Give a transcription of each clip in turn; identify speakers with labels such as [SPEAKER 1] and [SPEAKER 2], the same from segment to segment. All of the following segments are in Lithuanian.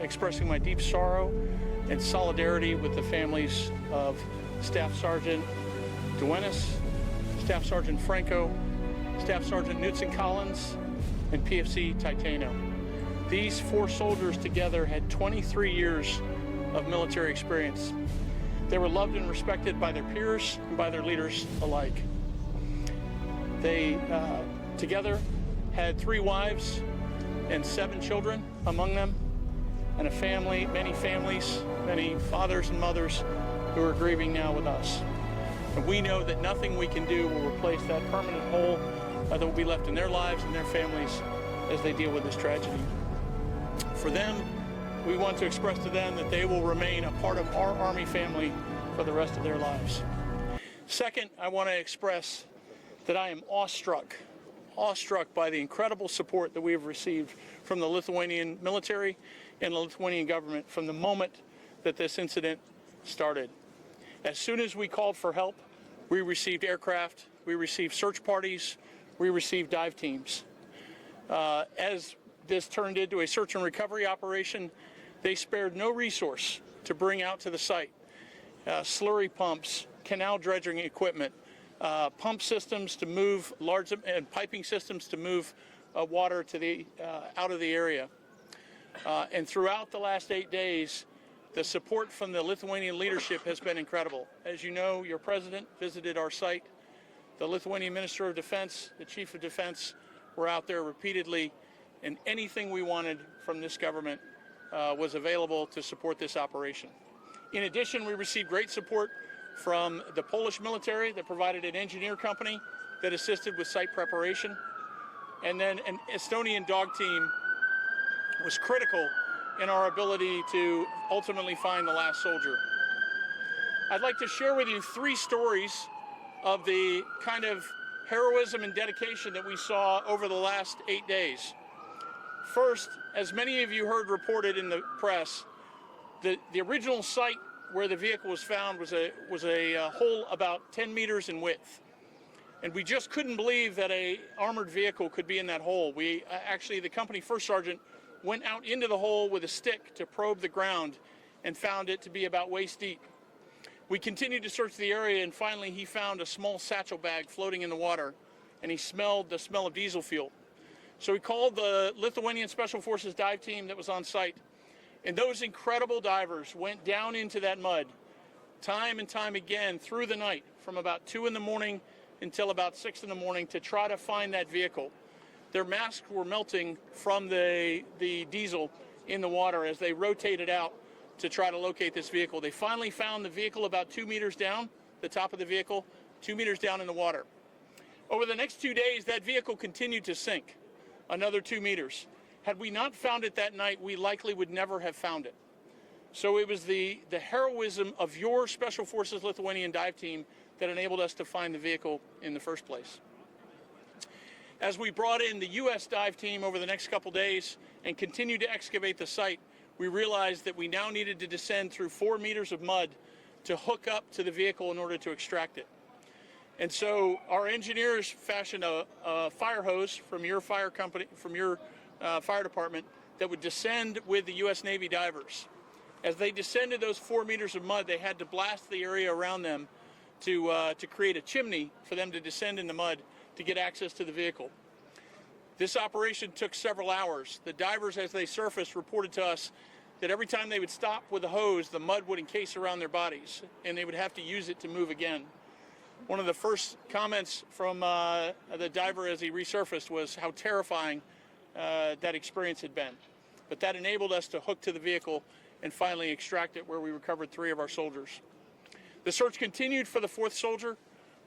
[SPEAKER 1] expressing my deep sorrow and solidarity with the families of Staff Sergeant Duenas, Staff Sergeant Franco, Staff Sergeant Knutson Collins, and PFC Titano. These 4 soldiers together had 23 years of military experience. They were loved and respected by their peers and by their leaders alike. They together had 3 wives and 7 children among them, and a family, many families, many fathers and mothers who are grieving now with us. And we know that nothing we can do will replace that permanent hole that will be left in their lives and their families as they deal with this tragedy. For them, we want to express to them that they will remain a part of our Army family for the rest of their lives. Second, I want to express that I am awestruck by the incredible support that we have received from the Lithuanian military and the Lithuanian government from the moment that this incident started. As soon as we called for help, we received aircraft, we received search parties, we received dive teams. As this turned into a search and recovery operation, they spared no resource to bring out to the site slurry pumps, canal dredging equipment, pump systems to move and piping systems to move water to the out of the area. And throughout the last 8 days, the support from the Lithuanian leadership has been incredible. As you know, your president visited our site. The Lithuanian Minister of Defense, the Chief of Defense, were out there repeatedly, and anything we wanted from this government was available to support this operation. In addition, we received great support from the Polish military that provided an engineer company that assisted with site preparation. And then an Estonian dog team was critical in our ability to ultimately find the last soldier. I'd like to share with you 3 stories of the kind of heroism and dedication that we saw over the last 8 days. First, as many of you heard reported in the press, the original site where the vehicle was found was a hole about 10 meters in width. And we just couldn't believe that a armored vehicle could be in that hole. We actually, the company first sergeant went out into the hole with a stick to probe the ground and found it to be about waist deep. We continued to search the area, and finally he found a small satchel bag floating in the water, and he smelled the smell of diesel fuel. So he called the Lithuanian Special Forces dive team that was on site, and those incredible divers went down into that mud time and time again through the night from about 2 in the morning until about 6 in the morning to try to find that vehicle. Their masks were melting from the diesel in the water as they rotated out to try to locate this vehicle. They finally found the vehicle about 2 meters down, the top of the vehicle, 2 meters down in the water. Over the next 2 days, that vehicle continued to sink another 2 meters. Had we not found it that night, we likely would never have found it. So it was the heroism of your Special Forces Lithuanian dive team that enabled us to find the vehicle in the first place. As we brought in the U.S. dive team over the next couple days and continued to excavate the site, we realized that we now needed to descend through 4 meters of mud to hook up to the vehicle in order to extract it. And so our engineers fashioned a fire hose from your fire company, from your fire department, that would descend with the U.S. Navy divers. As they descended those 4 meters of mud, they had to blast the area around them to create a chimney for them to descend in the mud to get access to the vehicle. This operation took several hours. The divers, as they surfaced, reported to us that every time they would stop with a hose, the mud would encase around their bodies, and they would have to use it to move again. One of the first comments from the diver as he resurfaced was how terrifying that experience had been. But that enabled us to hook to the vehicle and finally extract it, where we recovered 3 of our soldiers. The search continued for the 4th soldier.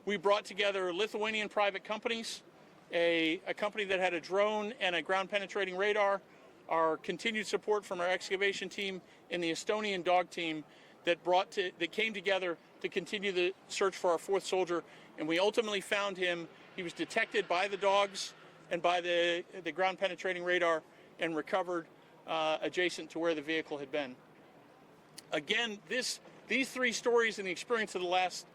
[SPEAKER 1] We brought together Lithuanian private companies, a company that had a drone and a ground-penetrating radar, our continued support from our excavation team, and the Estonian dog team that came together to continue the search for our 4th soldier. And we ultimately found him. He was detected by the dogs and by the ground-penetrating radar and recovered adjacent to where the vehicle had been. Again, these 3 stories and the experience of the last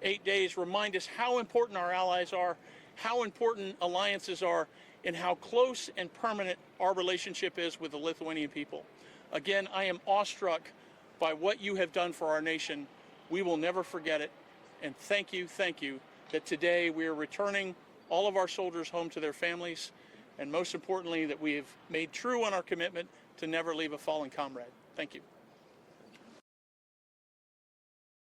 [SPEAKER 1] 8 days remind us how important our allies are how important alliances are and how close and permanent our relationship is with the Lithuanian people. Again, I am awestruck by what you have done for our nation. We will never forget it. And thank you that today we are returning all of our soldiers home to their families, and most importantly, that we have made true on our commitment to never leave a fallen comrade. Thank you.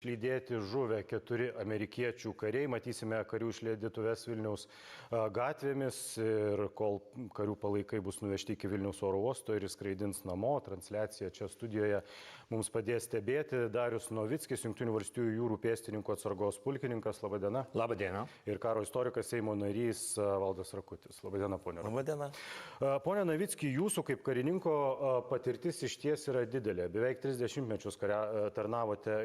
[SPEAKER 2] Išlydėti žuvę 4 amerikiečių kariai. Matysime karių išlydėtuves Vilniaus gatvėmis ir kol karių palaikai bus nuvežti iki Vilniaus oro uosto ir skraidins namo. Transliaciją čia studijoje mums padės stebėti Darius Novickis, Jungtinių valstijų jūrų pėstininkų atsargos pulkininkas. Labą dieną.
[SPEAKER 3] Labą dieną.
[SPEAKER 2] Ir karo istorikas, Seimo narys Valdas Rakutis. Labą dieną, ponė.
[SPEAKER 3] Labą dieną.
[SPEAKER 2] Pone Novicki, jūsų kaip karininko patirtis išties yra didelė. Beveik 30 mečius tarnavote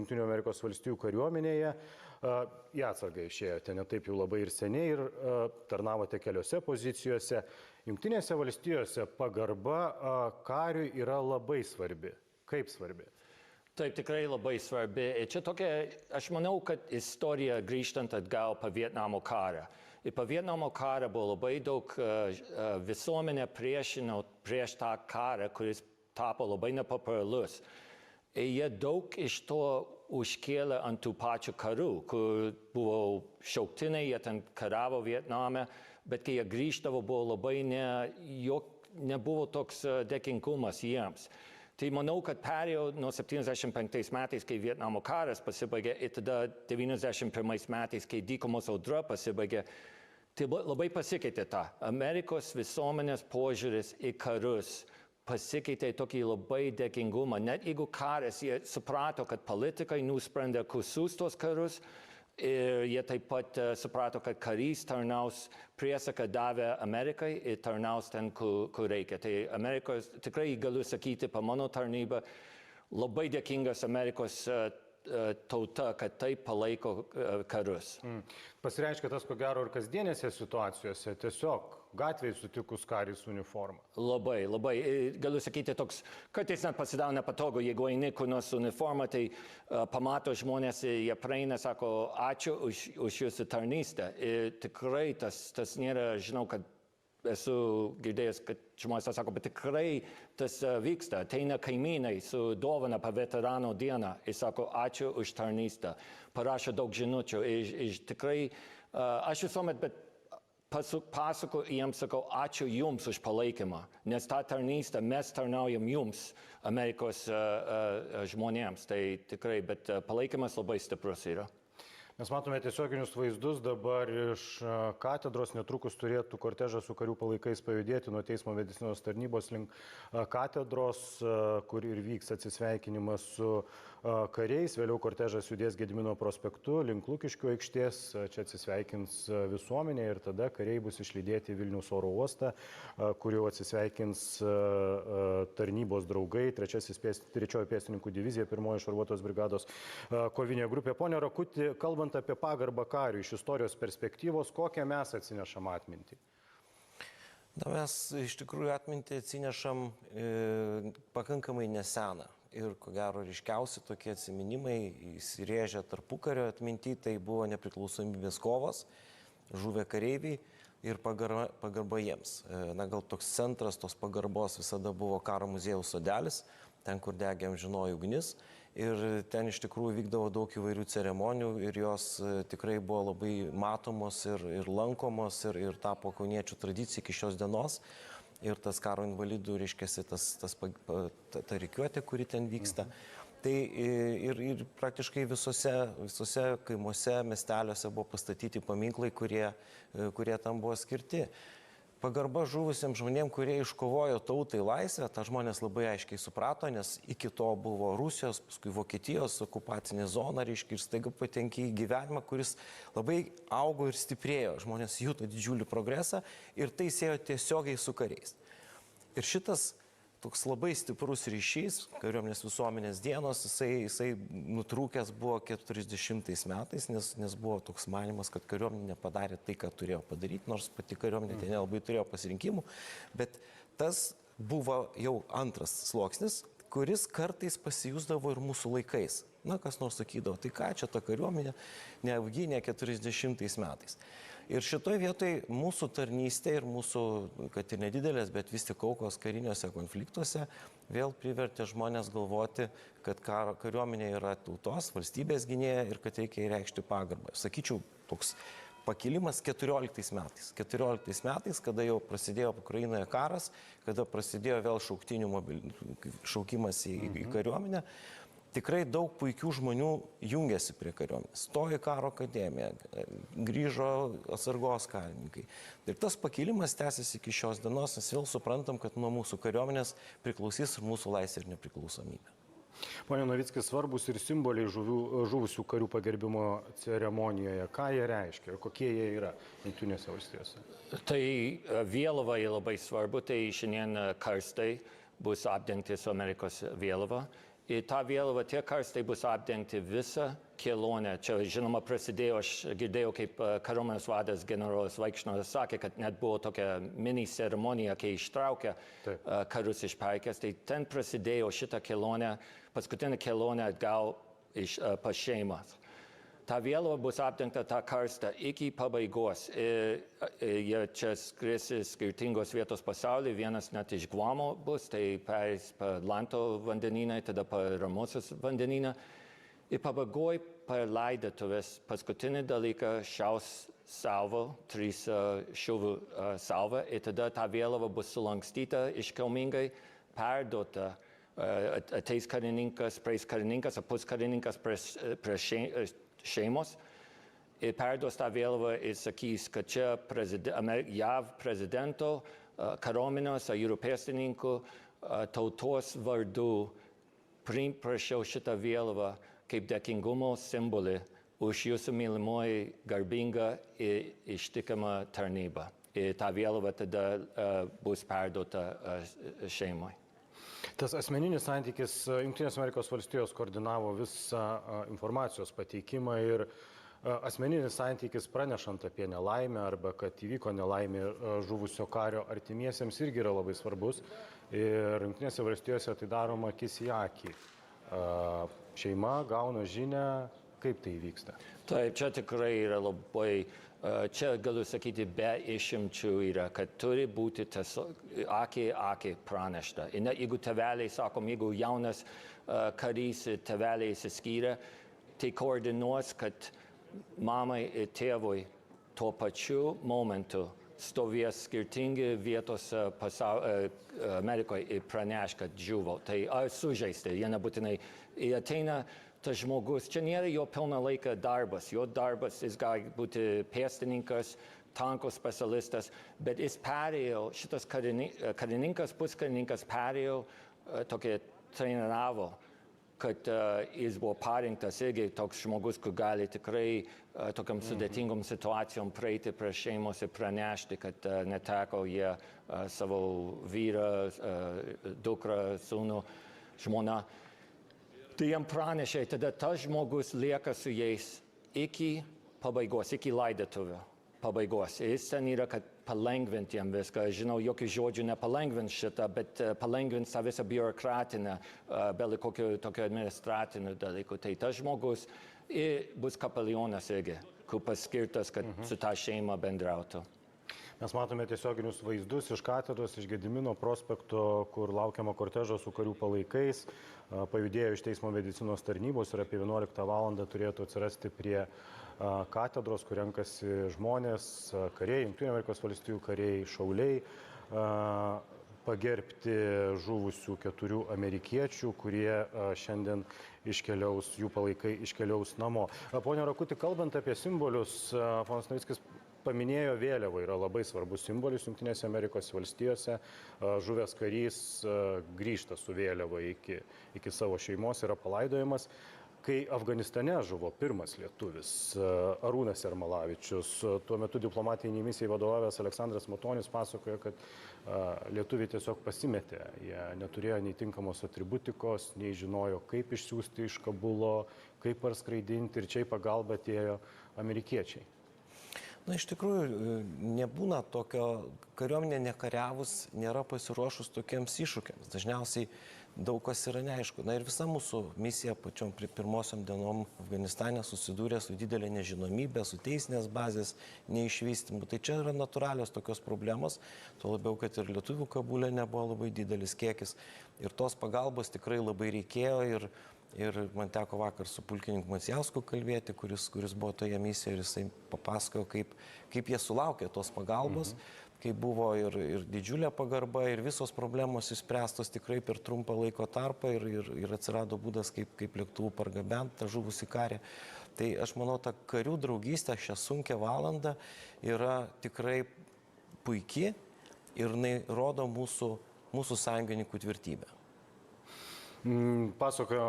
[SPEAKER 2] Jungtinių Amerikos valstijų kariuomenėje. Į atsargą išėjote ne taip jau labai ir seniai ir tarnavote keliose pozicijose. Jungtinėse valstijose pagarba kariui yra labai svarbi. Kaip svarbi?
[SPEAKER 3] Taip, tikrai labai svarbi. Čia tokia, aš manau, kad istorija grįžtant atgal po Vietnamo karą. Ir po Vietnamo karą buvo labai daug visuomenė priešino prieš tą karą, kuris tapo labai nepopuliarus. Jie daug iš to užkėlė ant tų pačių karų, kur buvo šauktiniai, jie ten karavo Vietname, bet kai jie grįždavo, buvo labai nebuvo toks dėkingumas jiems. Tai manau, kad perėjo nuo 75 metais, kai Vietnamo karas pasibaigė, ir tada 91 metais, kai dykumos audra pasibaigė, tai labai pasikeitė tą. Amerikos visuomenės požiūris į karus pasikeitė tokį labai dėkingumą. Net jeigu karas, jie suprato, kad politikai nusprendė, kur siųs tos karus, ir jie taip pat suprato, kad karys tarnaus priesaką davė Amerikai ir tarnaus ten, kur reikia. Tai Amerikos, tikrai galiu sakyti, po mano tarnybą, labai dėkingas Amerikos tauta, kad taip palaiko karus.
[SPEAKER 2] Pasireiškia tas, ko gero, ir kasdienėse situacijose, tiesiog gatvėje sutikus karį su uniforma.
[SPEAKER 3] Labai. Galiu sakyti, toks, kartais net pasidaro nepatogu, jeigu eini kur nors su uniforma, tai pamato žmonės, jie praeina, sako, ačiū už jūsų tarnystę. Ir tikrai tas nėra, žinau, kad esu girdėjęs, kad žmonės sako, bet tikrai tas vyksta. Ateina kaimynai su dovana po veterano dieną ir sako, ačiū už tarnystę. Parašo daug žinučių. Ir tikrai, aš visuomet, bet pasako jiems, sakau, ačiū jums už palaikymą, nes tą tarnystę mes tarnaujam jums, Amerikos žmonėms. Tai tikrai, bet palaikymas labai stiprus yra.
[SPEAKER 2] Mes matome tiesioginius vaizdus dabar iš katedros, netrukus turėtų kortežas su karių palaikais pajudėti nuo teismo medicinos tarnybos link katedros, kur ir vyks atsisveikinimas su kariais. Vėliau kortežas judės Gedimino prospektu link Lukiškių aikštės, čia atsisveikins visuomenė ir tada kariai bus išlydėti Vilniaus oro uostą, kur jau atsisveikins tarnybos draugai, 3-oji pėstininkų divizija, 1-oji šarvuotos brigados kovinė grupė. Pone Rakuti, kalbant apie pagarbą kariui iš istorijos perspektyvos, kokią mes atsinešam atmintį?
[SPEAKER 4] Mes iš tikrųjų atmintį atsinešam pakankamai neseną. Ir ko gero ryškiausi tokie atsiminimai įsirėžę tarpukario atmintį, tai buvo nepriklausomybės kovos, žuvę kareiviai ir pagarba jiems. Gal toks centras tos pagarbos visada buvo Karo muziejaus sodelis, ten, kur degė amžinoji ugnis. Ir ten iš tikrųjų vykdavo daug įvairių ceremonijų ir jos tikrai buvo labai matomos ir lankomos ir tapo kauniečių tradicija iki šios dienos. Ir tas karo invalidų, reiškiasi, ta rikiuotė, kuri ten vyksta. Tai ir praktiškai visose kaimuose, miesteliuose buvo pastatyti paminklai, kurie tam buvo skirti. Pagarba žuvusiems žmonėms, kurie iškovojo tautai laisvę, tą žmonės labai aiškiai suprato, nes iki to buvo Rusijos, paskui Vokietijos okupacinė zona, reiškia, ir staiga patenki į gyvenimą, kuris labai augo ir stiprėjo. Žmonės juto didžiulį progresą ir tai siejo tiesiogiai su kariais. Ir šitas toks labai stiprus ryšys, kariuomenės visuomenės dienos, jisai nutrūkęs buvo 40 metais, nes buvo toks manimas, kad kariuomenė nepadarė tai, ką turėjo padaryti, nors pati kariuomenė ten nelabai turėjo pasirinkimų, bet tas buvo jau antras sluoksnis, kuris kartais pasijusdavo ir mūsų laikais. Kas nors sakydavo, tai ką čia ta kariuomenė neapgynė 40 metais. Ir šitoje vietoje mūsų tarnystė ir mūsų, kad ir nedidelės, bet vis tik aukos kariniuose konfliktuose vėl privertė žmonės galvoti, kad kariuomenė yra tautos, valstybės gynėja ir kad reikia įreikšti pagarbą. Sakyčiau, toks pakilimas 14 metais. 14 metais, kada jau prasidėjo Ukrainoje karas, kada prasidėjo vėl šaukimas į kariuomenę, tikrai daug puikių žmonių jungiasi prie kariuomenės. Stojo į karo akademiją, grįžo atsargos karininkai. Ir tas pakilimas tęsiasi iki šios dienos, nes vėl suprantam, kad nuo mūsų kariuomenės priklausys ir mūsų laisvė ir nepriklausomybė.
[SPEAKER 2] Pone Novickis, svarbus ir simboliai žuvusių karių pagerbimo ceremonijoje. Ką jie reiškia ir kokie jie yra Jungtinėse valstijose?
[SPEAKER 3] Tai vėliava yra labai svarbu, tai šiandien karstai bus apdengti su Amerikos vėliava. Ir tą vėliavą tie karstai bus apdengti visą kelionę. Čia, žinoma, prasidėjo, aš girdėjau, kaip kariuomenės vadas generolas Vaikšnoras sakė, kad net buvo tokia mini ceremonija, kai ištraukė karius iš parkės. Tai ten prasidėjo šitą kelionę, paskutinę kelionę atgal pas šeimas. Ta vėliava bus apdengta tą karstą iki pabaigos. Jie čia skris skirtingos vietos pasaulyje, vienas net iš Guamo bus, tai pereis per Atlanto vandenyną, tada per Ramosios vandenyną. Ir pabaigoj per laidotuvės paskutinį dalyką šaus salva, 3 šūvių salva, ir tada ta vėliava bus sulankstyta iškilmingai, perduota. Ateis karininkas, praeis karininkas, puskarininkas prie šeimos ir perduos tą vėliavą ir sakys, kad čia JAV prezidento, kariuomenės, jūrų pėstininkų, tautos vardu prašiau šitą vėliavą kaip dėkingumo simbolį už jūsų mylimoji garbingą ir ištikimą tarnybą. Ir ta vėliava tada bus perduota šeimai.
[SPEAKER 2] Tas asmeninis santykis, Jungtinės Amerikos valstijos koordinavo visą informacijos pateikimą ir asmeninis santykis pranešant apie nelaimę arba kad įvyko nelaimė žuvusio kario artimiesiems irgi yra labai svarbus. Ir Jungtinėse valstijose tai daroma akis į akį. Šeima gauna žinią, kaip tai vyksta.
[SPEAKER 3] Taip, čia tikrai yra labai, čia galiu sakyti, be išimčių yra, kad turi būti akį pranešta. Ir net jeigu tėveliai, sakom, jeigu jaunas karys ir tėveliai įsiskyrė, tai koordinuos, kad mamai ir tėvui tuo pačiu momentu stovės skirtingi vietos Amerikoje ir praneš, kad žuvo. Tai ar sužeisti, jie nebūtinai ateina. Tas žmogus, čia nėra jo pilna laika darbas. Jo darbas, jis gali būti pėstininkas, tankų specialistas, bet jis perėjo, šitas karininkas, puskarininkas perėjo, tokia treniravo, kad jis buvo parinktas irgi toks žmogus, kur gali tikrai tokiam sudėtingom situacijom praeiti prie šeimos ir pranešti, kad neteko jie savo vyrą, dukrą, sūnų, žmoną. Tai jam pranešė, tada tas žmogus lieka su jais iki pabaigos, iki laidotuvių pabaigos. Jis ten yra, kad palengvinti jam viską. Žinau, jokių žodžių nepalengvins šitą, bet palengvins tą visą biurokratinę, belį kokių tokių administratinių dalykų. Tai tas žmogus bus kapelionas irgi, kur paskirtas, kad su ta šeima bendrautų.
[SPEAKER 2] Mes matome tiesioginius vaizdus iš katedros, iš Gedimino prospekto, kur laukiama kortežo su karių palaikais. Pajudėjo iš teismo medicinos tarnybos ir apie 11 valandą turėtų atsirasti prie katedros, kur renkasi žmonės, kariai, Jungtinių Amerikos valstijų kariai, šauliai, pagerbti žuvusių 4 amerikiečių, kurie šiandien iškeliaus, jų palaikai iškeliaus namo. Pone Rakuti, kalbant apie simbolius, ponas Novickis paminėjo vėliavą, yra labai svarbus simbolis Jungtinėse Amerikos valstijose. Žuvęs karys grįžta su vėliava iki savo šeimos, yra palaidojamas. Kai Afganistane žuvo pirmas lietuvis Arūnas Ermalavičius, tuo metu diplomatiniai misijai vadovavęs Aleksandras Matonis pasakojo, kad lietuviai tiesiog pasimetė. Jie neturėjo nei tinkamos atributikos, nei žinojo, kaip išsiųsti iš Kabulo, kaip parskraidinti ir čia į pagalbą atėjo amerikiečiai.
[SPEAKER 4] Na, iš tikrųjų, nebūna tokio, kariuomenė nekariavus, nėra pasiruošus tokiems iššūkiams. Dažniausiai daug kas yra neaišku. Na ir visa mūsų misija pačiom pirmosiom dienom Afganistane susidūrė su didelė nežinomybė, su teisinės bazės neišvystymu. Tai čia yra natūralios tokios problemos, tuo labiau, kad ir lietuvių Kabulė nebuvo labai didelis kiekis. Ir tos pagalbos tikrai labai reikėjo ir man teko vakar su pulkininku Macijausku kalbėti, kuris buvo toje misijoje ir jisai papasakojo, kaip jie sulaukė tos pagalbos, kai buvo ir didžiulė pagarba ir visos problemos išspręstos tikrai per trumpą laiko tarpą ir atsirado būdas, kaip lėktuvų pargabenti tą žuvusį karį. Tai aš manau, ta karių draugystė šią sunkią valandą yra tikrai puiki ir jinai rodo mūsų sąjungininkų tvirtybę.
[SPEAKER 2] Pasakojo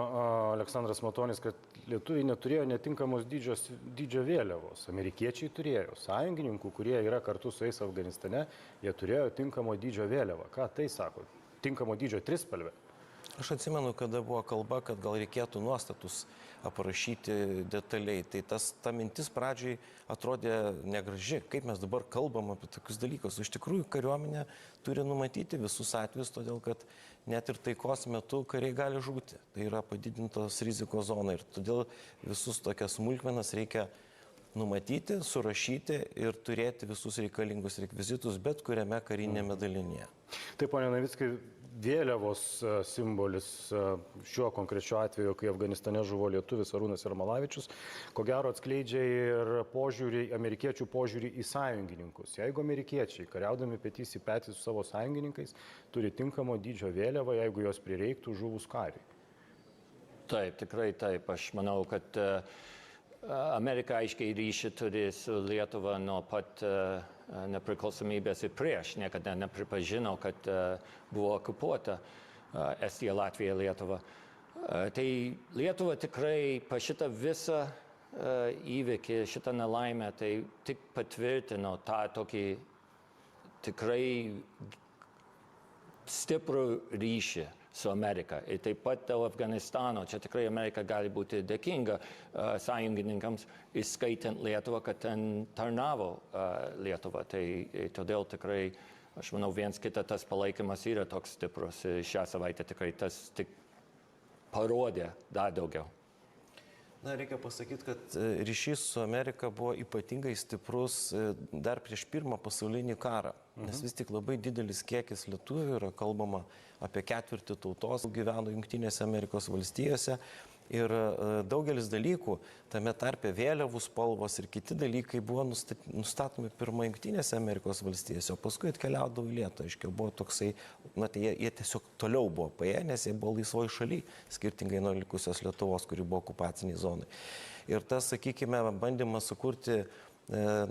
[SPEAKER 2] Aleksandras Matonis, kad lietuviai neturėjo netinkamos dydžio vėliavos. Amerikiečiai turėjo. Sąjungininkų, kurie yra kartu su jais Afganistane, jie turėjo tinkamo dydžio vėliavą. Ką tai sako? Tinkamo dydžio trispalvę?
[SPEAKER 4] Aš atsimenu, kada buvo kalba, kad gal reikėtų nuostatus aprašyti detaliai. Tai ta mintis pradžiai atrodė negraži. Kaip mes dabar kalbam apie tokius dalykus? Iš tikrųjų, kariuomenė turi numatyti visus atvejus, todėl kad net ir taikos metu kariai gali žūti. Tai yra padidintos rizikos zona ir todėl visus tokias smulkmenas reikia numatyti, surašyti ir turėti visus reikalingus rekvizitus bet kuriame karinėme dalinėje.
[SPEAKER 2] Taip, ponia Navickai, vėliavos simbolis šiuo konkrečiu atveju, kai Afganistane žuvo lietuvis Arūnas Ermalavičius, ko gero atskleidžia ir amerikiečių požiūrį į sąjungininkus. Jeigu amerikiečiai, kariaudami petys į petį su savo sąjungininkais, turi tinkamo dydžio vėliavą, jeigu jos prireiktų žuvus kariui.
[SPEAKER 3] Taip, tikrai taip. Aš manau, kad Amerika aiškiai ryšį turi su Lietuva nuo pat nepriklausomybės ir prieš. Niekada nepripažino, kad buvo okupuota Estija, Latvija, Lietuva. Tai Lietuva tikrai pa šitą visą įvykį, šitą nelaimę, tai tik patvirtino tą tokį tikrai stiprų ryšį su Amerika. Ir taip pat dėl Afganistano, čia tikrai Amerika gali būti dėkinga sąjungininkams, įskaitant Lietuvą, kad ten tarnavo Lietuva. Tai todėl tikrai, aš manau, viens kitą tas palaikymas yra toks stiprus. Šią savaitę tikrai tas tik parodė dar daugiau.
[SPEAKER 4] Na, reikia pasakyti, kad ryšys su Amerika buvo ypatingai stiprus dar prieš Pirmą pasaulinį karą, nes vis tik labai didelis kiekis lietuvių yra kalbama apie ketvirtį tautos gyveno Jungtinėse Amerikos valstijose ir daugelis dalykų, tame tarpe vėliavų spalvos ir kiti dalykai buvo nustatomi pirmą Jungtinėse Amerikos valstijose, o paskui atkeliaudavo į Lietuvą. Aiškiai, buvo toksai, na tai jie tiesiog toliau buvo paėję, nes jie buvo laisvoj šaly, skirtingai nuo likusios Lietuvos, kuri buvo okupaciniai zonai. Ir tas, sakykime, bandymas sukurti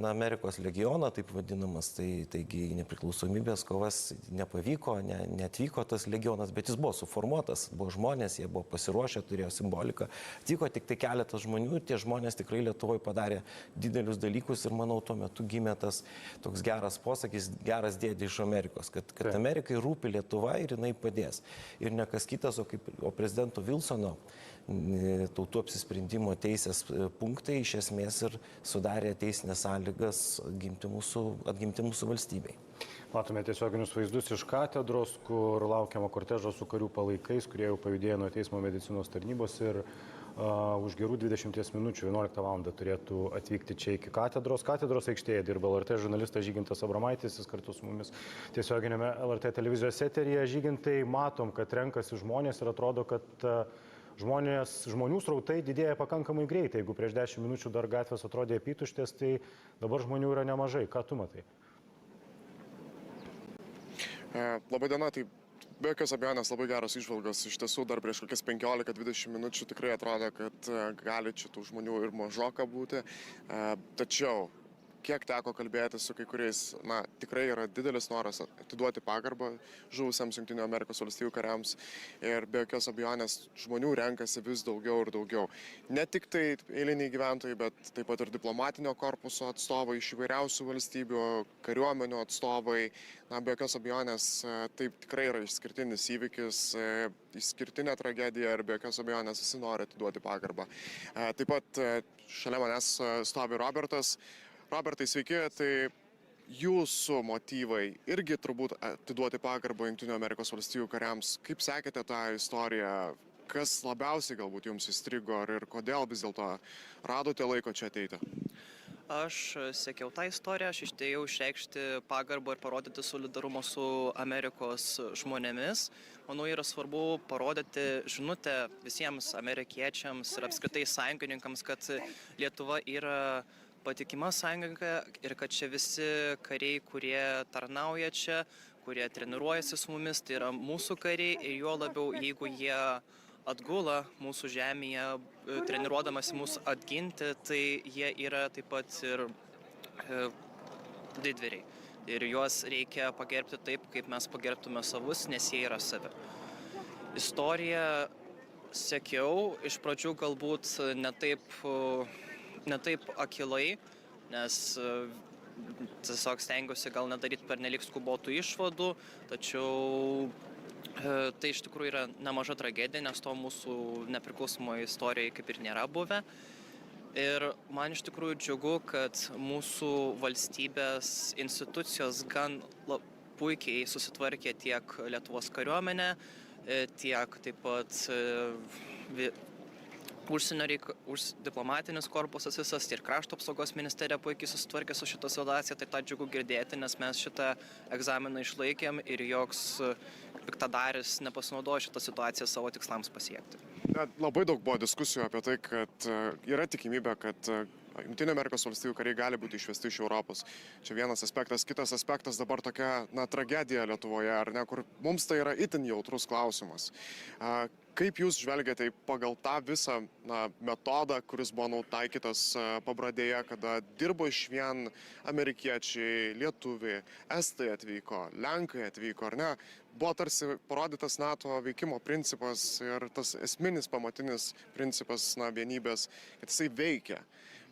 [SPEAKER 4] Amerikos legioną, taip vadinamas, taigi nepriklausomybės kovas nepavyko, neatvyko tas legionas, bet jis buvo suformuotas, buvo žmonės, jie buvo pasiruošę, turėjo simboliką. Atvyko tik tai keletas žmonių ir tie žmonės tikrai Lietuvoje padarė didelius dalykus ir manau tuo metu gimė tas toks geras posakis, geras dėdė iš Amerikos, kad Amerikai rūpi Lietuva ir jinai padės. Ir ne kas kitas, o prezidento Wilsono tautų apsisprendimo teisės punktai iš esmės ir sudarė teisinės sąlygas atgimti mūsų valstybei.
[SPEAKER 2] Matome tiesioginius vaizdus iš katedros, kur laukiama kortežo su karių palaikais, kurie jau pajudėjo nuo teismo medicinos tarnybos ir už gerų 20 minučių 11 val. Turėtų atvykti čia iki katedros. Katedros aikštėje dirba LRT žurnalistas Žygintas Abramaitis, jis kartu su mumis tiesioginėme LRT televizijos eteryje. Žygintai, matom, kad renkasi žmonės ir atrodo, kad žmonių srautai didėja pakankamai greitai. Jeigu prieš 10 minučių dar gatvės atrodė apytuštės, tai dabar žmonių yra nemažai. Ką tu matai?
[SPEAKER 5] Labadiena, tai be jokios abejonės labai geros įžvalgos. Iš tiesų dar prieš kokias 15-20 minučių tikrai atrodo, kad gali čia tų žmonių ir mažoka būti. Tačiau kiek teko kalbėti su kai kuriais, tikrai yra didelis noras atiduoti pagarbą žuvusiems Jungtinių Amerikos valstijų kariams ir be jokios abejonės žmonių renkasi vis daugiau ir daugiau. Ne tik tai eiliniai gyventojai, bet taip pat ir diplomatinio korpuso atstovai iš įvairiausių valstybių, kariuomenių atstovai. Be jokios abejonės taip tikrai yra išskirtinis įvykis, išskirtinė tragedija ir be jokios abejonės visi nori atiduoti pagarbą. Taip pat šalia manęs stovi Robertas. Robertai, sveiki, tai jūsų motyvai irgi turbūt atiduoti pagarbą Junktinių Amerikos valstijų kariams. Kaip sekėte tą istoriją? Kas labiausiai galbūt jums įstrigo ir kodėl vis dėlto radote laiko čia ateiti?
[SPEAKER 6] Aš sekiau tą istoriją, aš išėjau išreikšti pagarbą ir parodyti solidarumą su Amerikos žmonėmis. Manau, yra svarbu parodyti žinutę visiems amerikiečiams ir apskritai sąjungininkams, kad Lietuva yra patikima sąjungininkai ir kad čia visi kariai, kurie tarnauja čia, kurie treniruojasi su mumis, tai yra mūsų kariai ir juo labiau, jeigu jie atgula mūsų žemėje, treniruodamasi mus atginti, tai jie yra taip pat ir didvyriai. Ir juos reikia pagerbti taip, kaip mes pagerbtume savus, nes jie yra savi. Istoriją sekiau, iš pradžių galbūt ne taip akilai, nes tiesiog stengiuosi gal nedaryti pernelik skubotų išvadų, tačiau tai iš tikrųjų yra nemaža tragedija, nes to mūsų nepriklausomoje istorijoje kaip ir nėra buvę. Ir man iš tikrųjų džiugu, kad mūsų valstybės institucijos gan puikiai susitvarkė tiek Lietuvos kariuomenė, tiek taip pat diplomatinis korpusas visas ir krašto apsaugos ministerija puikiai susitvarkė su šitą situaciją, tai tą džiugu girdėti, nes mes šitą egzaminą išlaikėm ir joks piktadaris nepasinaudojo šitą situaciją savo tikslams pasiekti.
[SPEAKER 5] Labai daug buvo diskusijų apie tai, kad yra tikimybė, kad Junktinių Amerikos valstijų kariai gali būti išvesti iš Europos. Čia vienas aspektas. Kitas aspektas dabar tokia tragedija Lietuvoje, ar ne, kur mums tai yra itin jautrus klausimas. Kaip jūs žvelgiate pagal tą visą metodą, kuris buvo nutaikytas Pabradėje, kada dirbo išvien amerikiečiai, lietuviai, estai atvyko, lenkai atvyko, ar ne? Buvo tarsi parodytas NATO veikimo principas ir tas esminis pamatinis principas vienybės, kad jisai veikia.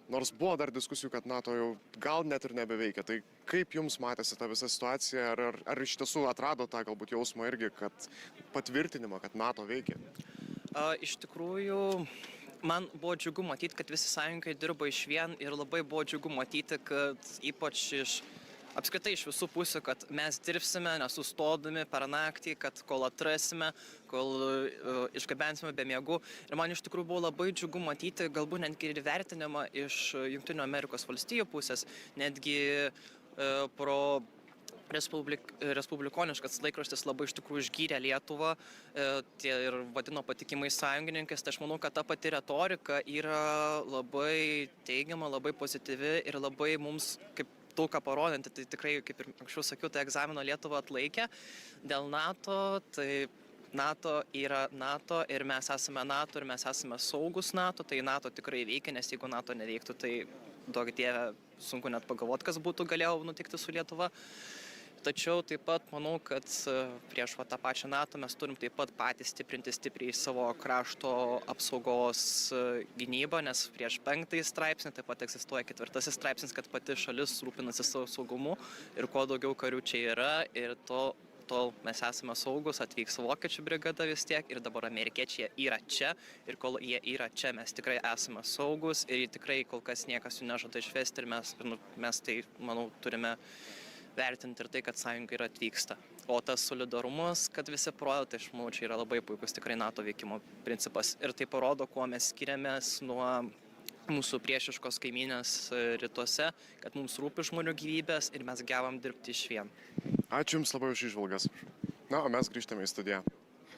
[SPEAKER 5] Nors buvo dar diskusijų, kad NATO jau gal net ir nebeveikia. Tai kaip jums matėsi ta visa situacija, ar iš tiesų atrado tą galbūt jausmą irgi, kad patvirtinimą, kad NATO veikia?
[SPEAKER 6] Iš tikrųjų, man buvo džiugu matyti, kad visi sąjungai dirba išvien ir labai buvo džiugu matyti, kad ypač apskritai iš visų pusių, kad mes dirbsime nesustodami per naktį, kad kol atrasime, kol išgabensime be miegų. Ir man iš tikrųjų buvo labai džiugu matyti, galbūt netgi ir vertinimą iš Junktinių Amerikos valstijų pusės, netgi pro respublikoniškas laikraštis labai iš tikrųjų išgyrė Lietuvą ir vadino patikimais sąjungininkais. Tai aš manau, kad ta pati retorika yra labai teigiama, labai pozityvi ir labai mums kaip daug ką parodinti. Tai tikrai, kaip ir anksčiau sakiau, tai egzamino Lietuva atlaikė. Dėl NATO, tai NATO yra NATO ir mes esame NATO ir mes esame saugus NATO, tai NATO tikrai veikia, nes jeigu NATO neveiktų, tai duok Dieve, sunku net pagalvoti, kas būtų galėjo nutikti su Lietuva. Tačiau taip pat manau, kad prieš tą pačią NATO mes turim taip pat patys stiprinti stipriai savo krašto apsaugos gynybą, nes prieš 5 straipsnį taip pat egzistuoja 4 straipsnis, kad pati šalis rūpinasi savo saugumu ir kuo daugiau karių čia yra ir tol mes esame saugus, atvyks vokiečių brigada vis tiek ir dabar amerikiečiai yra čia ir kol jie yra čia mes tikrai esame saugus ir tikrai kol kas niekas jų nežada išvesti ir mes tai, manau, turime vertinti ir tai, kad sąjunga ir atvyksta. O tas solidarumas, kad visi parodo, tai aš manau, čia yra labai puikus tikrai NATO veikimo principas. Ir tai parodo, kuo mes skiriamės nuo mūsų priešiškos kaimynės rytuose, kad mums rūpi žmonių gyvybės ir mes gebam dirbti išvien.
[SPEAKER 5] Ačiū Jums labai už įžvalgas. Na, o mes grįžtame į studiją.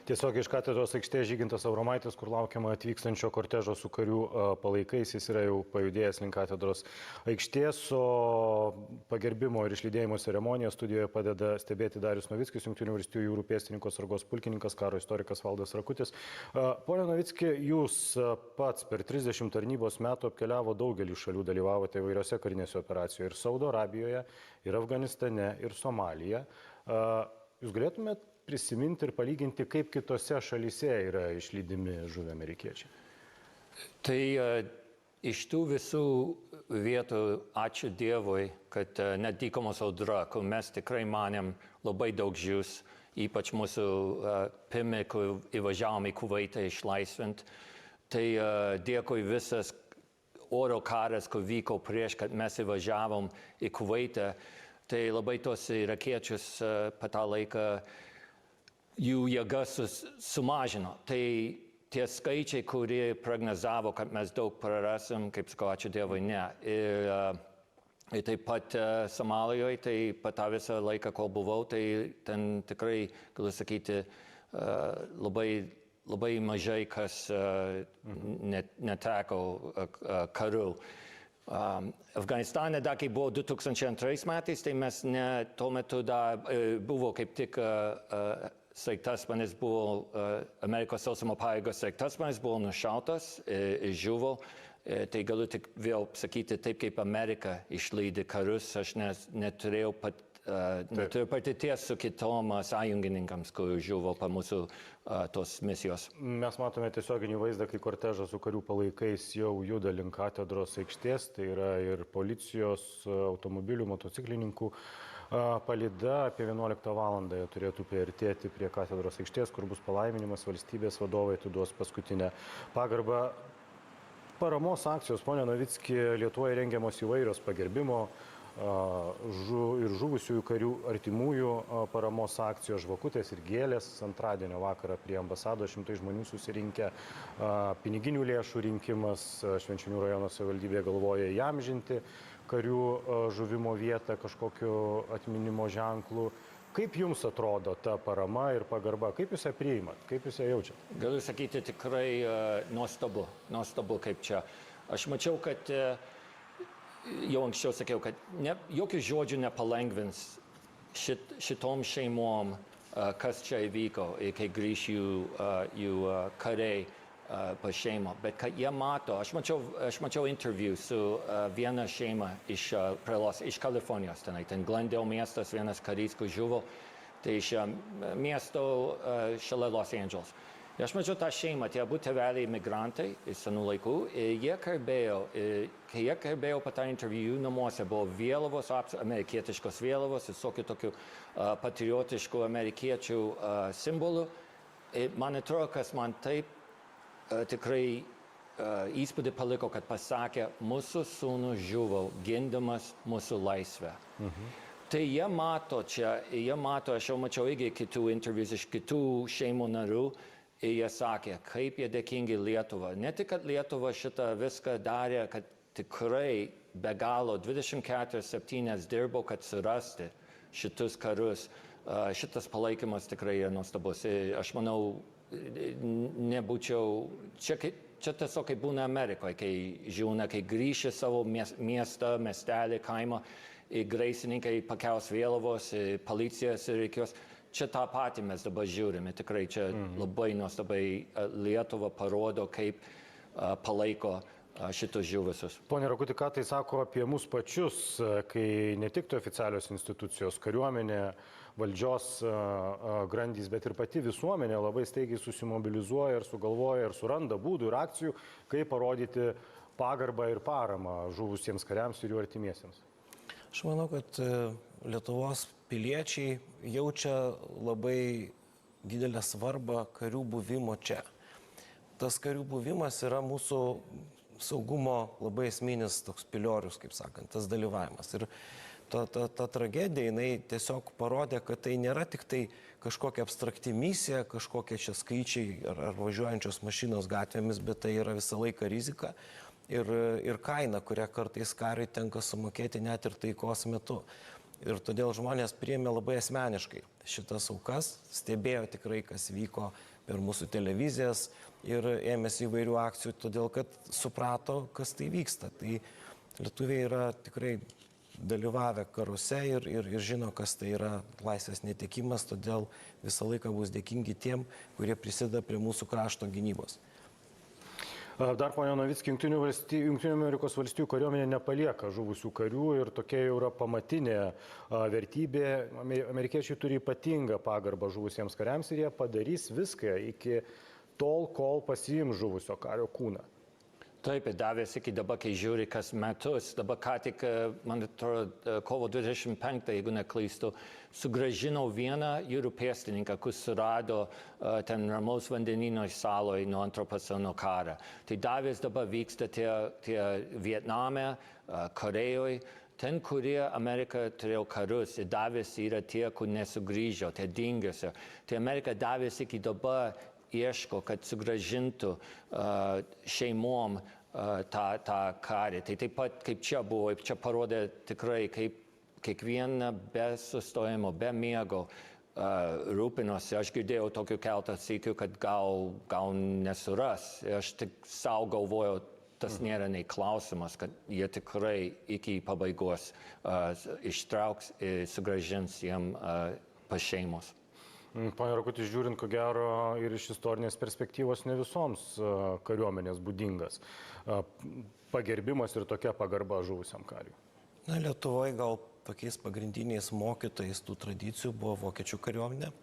[SPEAKER 2] Tiesiog iš katedros aikštės Žygintas Abromaitis, kur laukiama atvykstančio kortežo su karių palaikais, jis yra jau pajudėjęs link katedros aikštės, o pagerbimo ir išlydėjimo ceremoniją studijoje padeda stebėti Darius Novickis, Junktinių Valstijų jūrų pėstininko atsargos pulkininkas, karo istorikas Valdas Rakutis. Pone Novicki, jūs pats per 30 tarnybos metų apkeliavo daugelį šalių, dalyvavote įvairiose karinėse operacijoje ir Saudo Arabijoje, ir Afganistane, ir Somalija. Jūs galėtumėt prisiminti ir palyginti, kaip kitose šalyse yra išlydimi žuvę amerikiečiai?
[SPEAKER 3] Tai iš tų visų vietų ačiū Dievui, kad net dykumos audra, kur mes tikrai manėm labai daug žus, ypač mūsų pirmi, kur įvažiavom į Kuveitą išlaisvint. Tai dėkui visas oro karas, kur vyko prieš, kad mes įvažiavom į Kuveitą, tai labai tos irakiečius per tą laiką jų jėgas sumažino. Tai tie skaičiai, kurie prognozavo, kad mes daug prarasim, kaip sakau, ačiū Dievui, ne. Ir taip pat Somalijoje, tai per tą visą laiką, kol buvau, tai ten tikrai, galiu sakyti, labai mažai kas neteko karų. Afganistane, dar kai buvo 2002 metais, tai mes tuo metu buvo kaip tik sraigtasparnis buvo, Amerikos sausumo pajėgos sraigtasparnis buvo nušautas ir žuvo. Tai galiu tik vėl sakyti, taip kaip Amerika išleidė karus, aš neturiu patirties su kitom sąjungininkams, kur žuvo per mūsų tos misijos.
[SPEAKER 2] Mes matome tiesioginį vaizdą, kai kortežas su karių palaikais jau juda link katedros aikštės, tai yra ir policijos, automobilių, motociklininkų palyda. Apie 11 valandą jie turėtų priartėti prie katedros aikštės, kur bus palaiminimas, valstybės vadovai atiduos paskutinę pagarbą. Paramos akcijos, ponia Novicki, Lietuvoje rengiamos įvairios pagerbimo ir žuvusiųjų karių artimųjų paramos akcijos, žvakutės ir gėlės. Antradienio vakarą prie ambasados 100 žmonių susirinkę, piniginių lėšų rinkimas, Švenčionių rajono savivaldybė galvoja įamžinti karių žuvimo vietą kažkokiu atminimo ženklu. Kaip jums atrodo ta parama ir pagarba? Kaip jūs ją priimat? Kaip jūs ją jaučiat?
[SPEAKER 3] Galiu sakyti tikrai nuostabu kaip čia. Aš mačiau, kad jau anksčiau sakiau, kad jokių žodžių nepalengvins šitom šeimom, kas čia įvyko, kai grįš jų kariai pas šeimą. Bet kad jie mato, aš mačiau interviu su viena šeima iš Kalifornijos, ten Glendale miestas, vienas karys, kur žuvo, tai iš miesto šalia Los Angeles. Ir aš mačiau tą šeimą, tie abu tėveliai migrantai iš senų laikų, ir jie kalbėjo, kai jie kalbėjo per tą interviu, namuose buvo vėliavos, amerikietiškos vėliavos, visokių tokių patriotiškų amerikiečių simbolų. Ir man atrodo, kas man taip tikrai įspūdį paliko, kad pasakė, mūsų sūnus žuvo gindamas mūsų laisvę. Tai jie mato čia, aš jau mačiau irgi kitų intervius iš kitų šeimų narių, ir jie sakė, kaip jie dėkingi Lietuvą. Ne tik, kad Lietuva šitą viską darė, kad tikrai be galo 24/7 dirbo, kad surasti šitus karus. Šitas palaikymas tikrai yra nuostabus. Aš manau, nebūčiau, čia tiesiog kaip būna Amerikoje, kai žiūna, kai grįši savo miestą, miestelį, kaimą, gaisrininkai pakels vėliavos, policijos ir reikės. Čia tą patį mes dabar žiūrime, tikrai čia labai nuostabai Lietuva parodo, kaip palaiko šitus žuvusius.
[SPEAKER 2] Pone Rakuti, ką tai sako apie mus pačius, kai ne tik oficialios institucijos, kariuomenė, valdžios grandys, bet ir pati visuomenė labai staigiai susimobilizuoja ir sugalvoja ir suranda būdų ir akcijų, kaip parodyti pagarbą ir paramą žuvusiems kariams ir jų artimiesiems?
[SPEAKER 4] Aš manau, kad Lietuvos piliečiai jaučia labai didelę svarbą karių buvimo čia. Tas karių buvimas yra mūsų saugumo labai esminis toks piliorius, kaip sakant, tas dalyvavimas. Ir ta tragedija, jinai tiesiog parodė, kad tai nėra tik tai kažkokia abstrakti misija, kažkokie čia skaičiai ar važiuojančios mašinos gatvėmis, bet tai yra visą laiką rizika ir kaina, kurią kartais kariui tenka sumokėti net ir taikos metu. Ir todėl žmonės priėmė labai asmeniškai šitas aukas, stebėjo tikrai, kas vyko per mūsų televizijas ir ėmėsi įvairių akcijų, todėl kad suprato, kas tai vyksta. Tai lietuviai yra tikrai dalyvavę karuose ir žino, kas tai yra laisvės netekimas, todėl visą laiką bus dėkingi tiem, kurie prisideda prie mūsų krašto gynybos.
[SPEAKER 2] Dar, ponia Novicki, Jungtinių Amerikos valstijų kariuomenė nepalieka žuvusių karių ir tokia jau yra pamatinė vertybė. Amerikiečiai turi ypatingą pagarbą žuvusiems kariams ir jie padarys viską iki tol, kol pasiims žuvusio kario kūną.
[SPEAKER 3] Taip, ir davės iki dabar, kai žiūri kas metus, dabar ką tik, man atrodo, kovo 25, jeigu neklystu, sugrąžinau vieną jūrų pėstininką, kuris surado ten Ramaus vandenino saloje nuo antro pasaulinio karo. Tai davės dabar vyksta tie Vietname, Korejoje, ten, kurie Amerika turėjo karus, ir davės yra tie, kur nesugrįžo, tie dingiusi. Tai Amerika davės iki dabar ieško, kad sugrąžintų šeimom tą karį. Tai taip pat kaip čia buvo, čia parodė tikrai, kaip kiekvieną be sustojimo, be miego rūpinosi. Aš girdėjau tokių keletą sykių, kad gal nesuras. Aš tik savo galvojau, tas nėra nei klausimas, kad jie tikrai iki pabaigos ištrauks ir sugrąžins jiem pas šeimos.
[SPEAKER 2] Pane Rakuti, žiūrint, ko gero ir iš istorinės perspektyvos ne visoms kariuomenės būdingas pagerbimas ir tokia pagarba žuvusiam kariui.
[SPEAKER 4] Na, Lietuvoje gal tokiais pagrindiniais mokytojais tų tradicijų buvo vokiečių kariuomenė.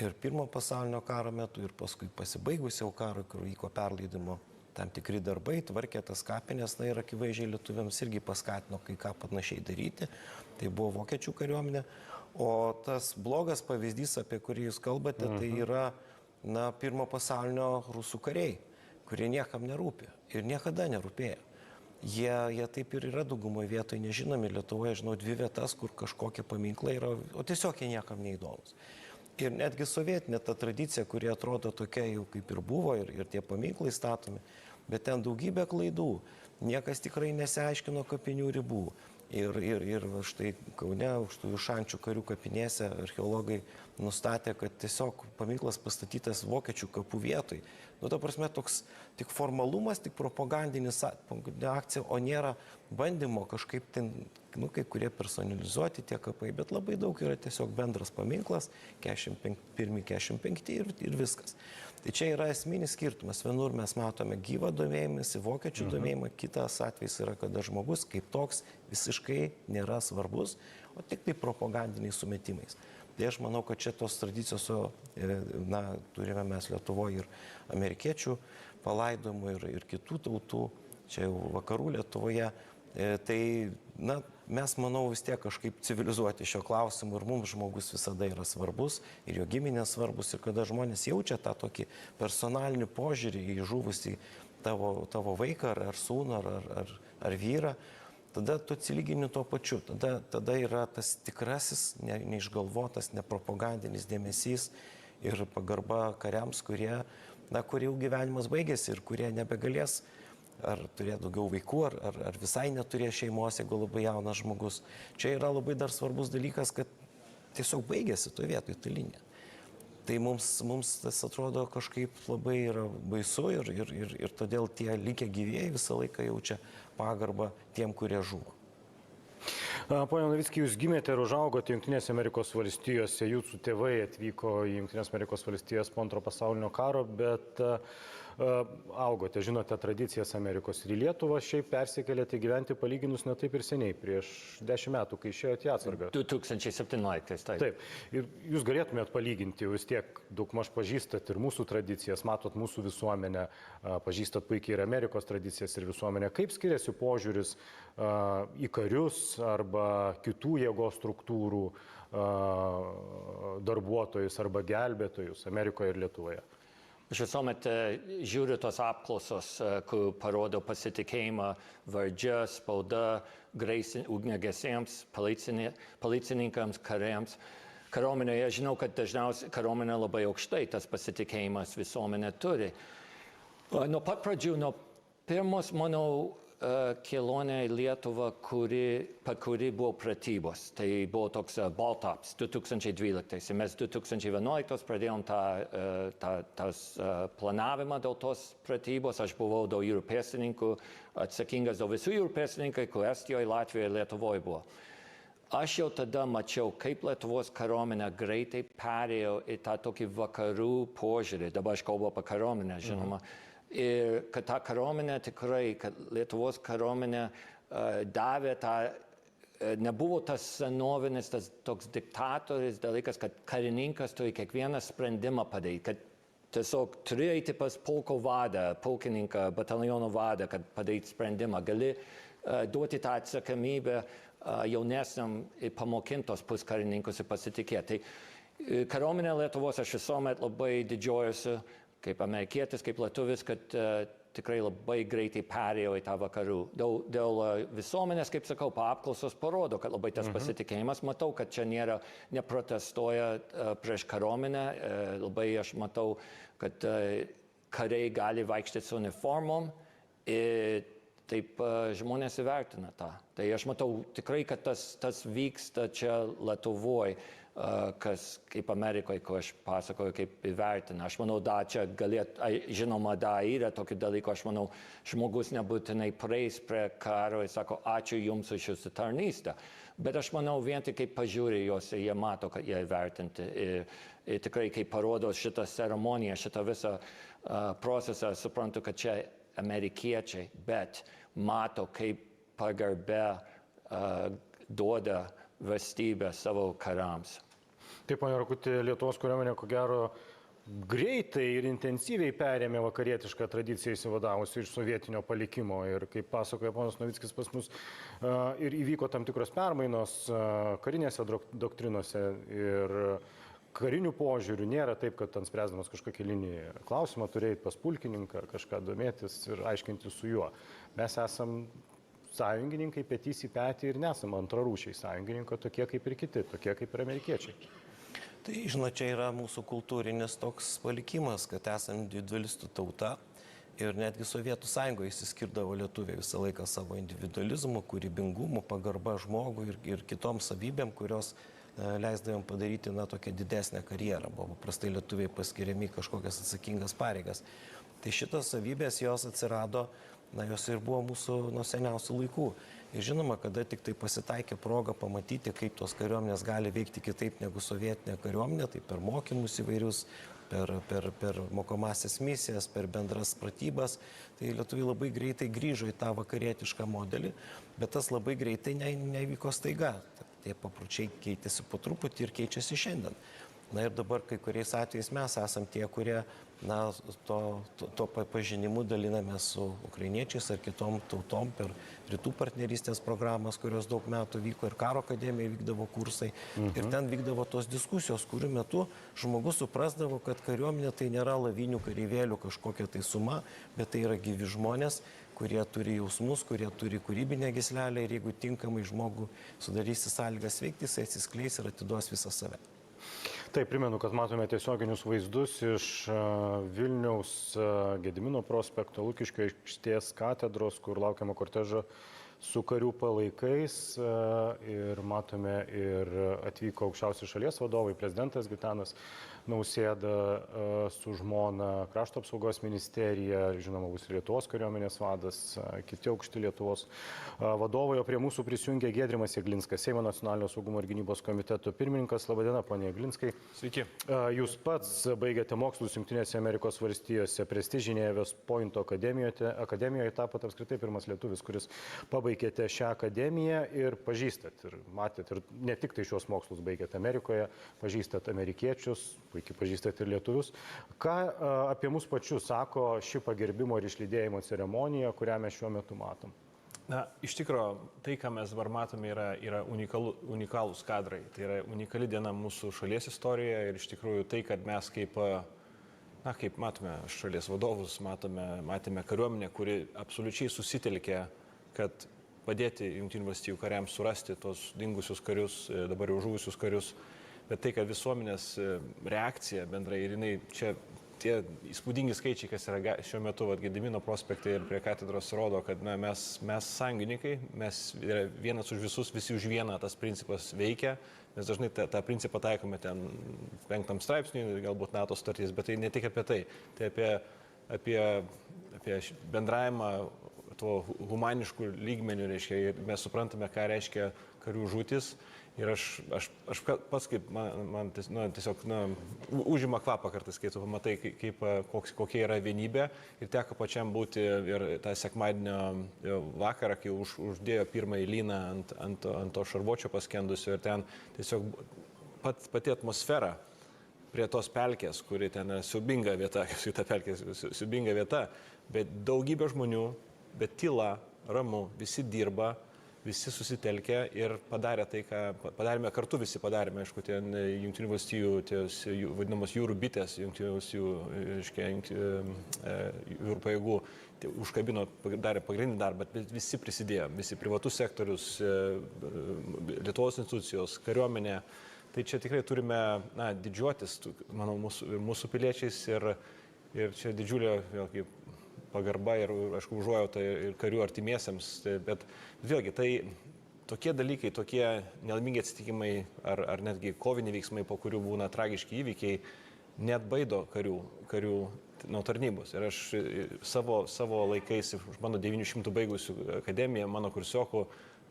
[SPEAKER 4] Ir pirmo pasaulinio karo metu, ir paskui pasibaigus jau karo, kur vyko perleidimo tam tikri darbai, tvarkė tas kapinės, na ir akivaizdžiai lietuviams irgi paskatino kai ką panašiai daryti. Tai buvo vokiečių kariuomenė. O tas blogas pavyzdys, apie kurį jūs kalbate, tai yra pirmo pasaulinio rusų kariai, kurie niekam nerūpi ir niekada nerūpėjo. Jie taip ir yra daugumoje vietoje nežinomi. Lietuvoje žinau 2 vietas, kur kažkokie paminklai yra, o tiesiog jie niekam neįdomus. Ir netgi sovietinė ta tradicija, kuri atrodo tokia jau kaip ir buvo, ir tie paminklai statomi, bet ten daugybė klaidų. Niekas tikrai nesiaiškino kapinių ribų. Ir štai Kaune, Aukštųjų Šančių karių kapinėse archeologai nustatė, kad tiesiog paminklas pastatytas vokiečių kapų vietoj. Nu, ta prasme, toks tik formalumas, tik propagandinis akcija, o nėra bandymo kažkaip ten, kai kurie personalizuoti tie kapai, bet labai daug yra tiesiog bendras paminklas, 41-45 ir viskas. Tai čia yra esminis skirtumas. Vienur mes matome gyvą domėjimąsi, vokiečių domėjimą, kitas atvejs yra, kada žmogus kaip toks visiškai nėra svarbus, o tik tai propagandiniais sumetimais. Tai aš manau, kad čia tos tradicijos, turime mes Lietuvoje ir amerikiečių palaidojimų ir kitų tautų, čia jau vakarų Lietuvoje. Tai, mes, manau, vis tiek kažkaip civilizuoti šio klausimu ir mums žmogus visada yra svarbus ir jo giminės svarbus ir kada žmonės jaučia tą tokį personalinį požiūrį į žuvusį tavo vaiką ar sūnų ar vyrą, tada tu atsilygini tuo pačiu. Tada yra tas tikrasis, neišgalvotas, nepropagandinis dėmesys ir pagarba kariams, kurių gyvenimas baigėsi ir kurie nebegalės ar turėjo daugiau vaikų, ar visai neturėjo šeimos, jeigu labai jaunas žmogus. Čia yra labai dar svarbus dalykas, kad tiesiog baigėsi toje vietoje ta linija. Tai mums tas atrodo kažkaip labai yra baisu ir todėl tie likę gyvieji visą laiką jaučia pagarbą tiem, kurie žuvo.
[SPEAKER 2] Pone Navickai, jūs gimėte ir užaugote Jungtinėse Amerikos valstijose, jūsų tėvai atvyko į Jungtinės Amerikos valstijas po antro pasaulinio karo, bet augote, žinote tradicijas Amerikos ir į Lietuvą šiaip persikėlėte gyventi palyginus ne taip ir seniai, prieš 10 metų, kai išėjote į atsargą.
[SPEAKER 3] 2017, taip.
[SPEAKER 2] Taip, ir jūs galėtumėt palyginti, jūs tiek daugmaž pažįstat ir mūsų tradicijas, matot mūsų visuomenę, pažįstat puikiai ir Amerikos tradicijas ir visuomenę. Kaip skiriasi požiūris į karius arba kitų jėgos struktūrų darbuotojus arba gelbėtojus Amerikoje ir Lietuvoje?
[SPEAKER 3] Aš visuomet žiūriu tos apklausos, kur parodo pasitikėjimą valdžia, spauda, ugniagesiams, policininkams, kariams. Kariuomenėje, žinau, kad dažniausiai kariuomenė labai aukštai tas pasitikėjimas visuomenė turi. Nuo pat pradžių, nuo pirmos mano kelionė į Lietuvą, per kuri buvo pratybos. Tai buvo toks Baltops 2012. Mes 2011 pradėjom tas planavimą dėl tos pratybos. Aš buvau dėl jūrų pėstininkų, atsakingas dėl visų jūrų pėstininkų, kur Estijoje, Latvijoje ir Lietuvoje buvo. Aš jau tada mačiau, kaip Lietuvos kariuomenė greitai perėjo į tą tokį vakarų požiūrį. Dabar aš kalbu apie kariuomenę, žinoma. Ir kad ta kariuomenė tikrai, kad Lietuvos kariuomenė davė tą, nebuvo tas senovinis, tas toks diktatorinis dalykas, kad karininkas turi kiekvieną sprendimą padaryti, kad tiesiog turi eiti pas pulko vadą, pulkininką, bataliono vadą, kad padaryti sprendimą. Gali duoti tą atsakomybę jaunesniam pamokintos puskarininkus ir pasitikėti. Tai kariuomenė Lietuvos aš visuomet labai didžiuojuosi, kaip amerikietis, kaip lietuvis, kad tikrai labai greitai perėjo į tą vakarų. Dėl visuomenės, kaip sakau, apklausos parodo, kad labai tas pasitikėjimas. Matau, kad čia neprotestuoja prieš kariuomenę. Labai aš matau, kad kariai gali vaikščioti su uniformom ir taip žmonės įvertina tą. Tai aš matau tikrai, kad tas vyksta čia Lietuvoje, kas kaip Amerikoje, ko aš pasakoju, kaip įvertina. Aš manau, čia žinoma, yra tokių dalykų, aš manau, žmogus nebūtinai praeis prie karo ir sako, ačiū jums už jūsų tarnystę. Bet aš manau, vien tik kaip pažiūrė juos, jie mato, kad jie įvertinti. Ir tikrai, kai parodo šitą ceremoniją, šitą visą procesą, suprantu, kad čia amerikiečiai, bet mato, kaip pagarbę duoda valstybė savo kariams.
[SPEAKER 2] Taip, ponia Rakuti, Lietuvos kariuomenė, ko gero, greitai ir intensyviai perėmė vakarietišką tradiciją įsivadavusi iš sovietinio palikimo. Ir kaip pasakoja ponas Novickis pas mus, ir įvyko tam tikros permainos karinėse doktrinose ir karinių požiūrių nėra taip, kad ten spręsdamas kažkokį liniją klausimą turėjai pas pulkininką kažką domėtis ir aiškinti su juo. Mes esam sąjungininkai petys į petį ir nesam antrarūšiai sąjungininkai, tokie kaip ir kiti, tokie kaip ir amerikiečiai.
[SPEAKER 4] Tai, žinot, čia yra mūsų kultūrinis toks palikimas, kad esame individualistų tauta ir netgi Sovietų sąjungoje išsiskirdavo lietuviai visą laiką savo individualizmu, kūrybingumu, pagarba žmogui ir kitom savybėm, kurios leisdavom padaryti tokią didesnę karjerą. Buvo paprastai lietuviai paskiriami kažkokias atsakingas pareigas. Tai šitos savybės jos atsirado, jos ir buvo mūsų nuo seniausių laikų. Ir žinoma, kada tik tai pasitaikė proga pamatyti, kaip tos kariuomenės gali veikti kitaip negu sovietinė kariuomenė, tai per mokymus įvairius, per mokomasias misijas, per bendras pratybas, tai lietuviai labai greitai grįžo į tą vakarietišką modelį, bet tas labai greitai nevyko staiga. Tie papročiai keitėsi po truputį ir keičiasi šiandien. Ir dabar kai kuriais atvejais mes esam tie, kurie to pažinimu daliname su ukrainiečiais ar kitom tautom per rytų partnerystės programas, kurios daug metų vyko ir karo akademijoje vykdavo kursai. Ir ten vykdavo tos diskusijos, kurių metu žmogus suprasdavo, kad kariuomenė tai nėra lavinių kareivėlių kažkokia tai suma, bet tai yra gyvi žmonės, kurie turi jausmus, kurie turi kūrybinę gyslelę ir jeigu tinkamai žmogų sudarysi sąlygas veikti, jis atsiskleis ir atiduos visą save.
[SPEAKER 2] Taip, primenu, kad matome tiesioginius vaizdus iš Vilniaus Gedimino prospekto Lukiškių aikštės katedros, kur laukiama kortežo su karių palaikais ir matome ir atvyko aukščiausi šalies vadovai, prezidentas Gitanas Nausėda su žmona, krašto apsaugos ministerija, žinoma, bus Lietuvos kariuomenės vadas, kiti aukšti Lietuvos vadovai, o prie mūsų prisijungė Giedrimas Jeglinskas, Seimo nacionalinio saugumo ir gynybos komiteto pirmininkas. Labadiena, ponia Jeglinskai.
[SPEAKER 7] Sveiki.
[SPEAKER 2] Jūs pats baigėte mokslus Jungtinėse Amerikos valstijose, prestižinėje West Pointo akademijoje, tapote apskritai pirmas lietuvis, kuris pabaigėte šią akademiją ir pažįstat, ir matėt, ir ne tik tai šios mokslus baigėte Amerikoje, pažįstat amerikiečius, puikiai pažįstat ir lietuvius. Ką apie mus pačius sako ši pagerbimo ir išlydėjimo ceremonija, kurią mes šiuo metu matom?
[SPEAKER 7] Na, iš tikrųjų, tai, ką mes dabar matome, yra unikalūs kadrai. Tai yra unikali diena mūsų šalies istorijoje ir iš tikrųjų tai, kad mes kaip matome šalies vadovus, matėme kariuomenę, kuri absoliučiai susitelkė, kad padėti Jungtinių valstijų kariams surasti tos dingusius karius, dabar jau žuvusius karius. Bet tai, kad visuomenės reakcija bendrai ir jinai čia tie įspūdingi skaičiai, kas yra šiuo metu Gedimino prospekte ir prie katedros, rodo, kad mes sąjungininkai, mes vienas už visus, visi už vieną, tas principas veikia. Mes dažnai tą principą taikome ten 5 straipsniui, galbūt NATO sutartys, bet tai ne tik apie tai. Tai apie bendravimą tuo humaniškų lygmenių, reiškia, mes suprantame, ką reiškia karių žūtis. Ir aš pats kaip man tiesiog užima kvapą kartais, kai tu pamatai, kokia yra vienybė. Ir teko pačiam būti ir tą sekmadienio vakarą, kai uždėjo pirmąjį lyną ant to šarvuočio paskendusio ir ten tiesiog pati atmosfera prie tos pelkės, kuri ten siubinga vieta, ta pelkė siubinga vieta, bet daugybė žmonių, bet tyla, ramu, visi dirba, visi susitelkė ir padarė tai, ką padarėme kartu, visi padarėme, aišku, ten Jungtinių valstijų, vadinamos jūrų bitės, Jungtinių valstijų, jūrų pajėgų, užkabino, darė pagrindinį darbą, bet visi prisidėjo, visi privatus sektorius, Lietuvos institucijos, kariuomenė. Tai čia tikrai turime didžiuotis, manau, mūsų piliečiais ir čia didžiulė vėlgi pagarba ir, aišku, užuojauta ir karių artimiesiems, bet vėlgi tai tokie dalykai, tokie nelaimingi atsitikimai ar netgi koviniai veiksmai, po kurių būna tragiški įvykiai, net baido karių nuo tarnybos. Ir aš savo laikais, mano 900 baigusių akademiją, mano kursiokų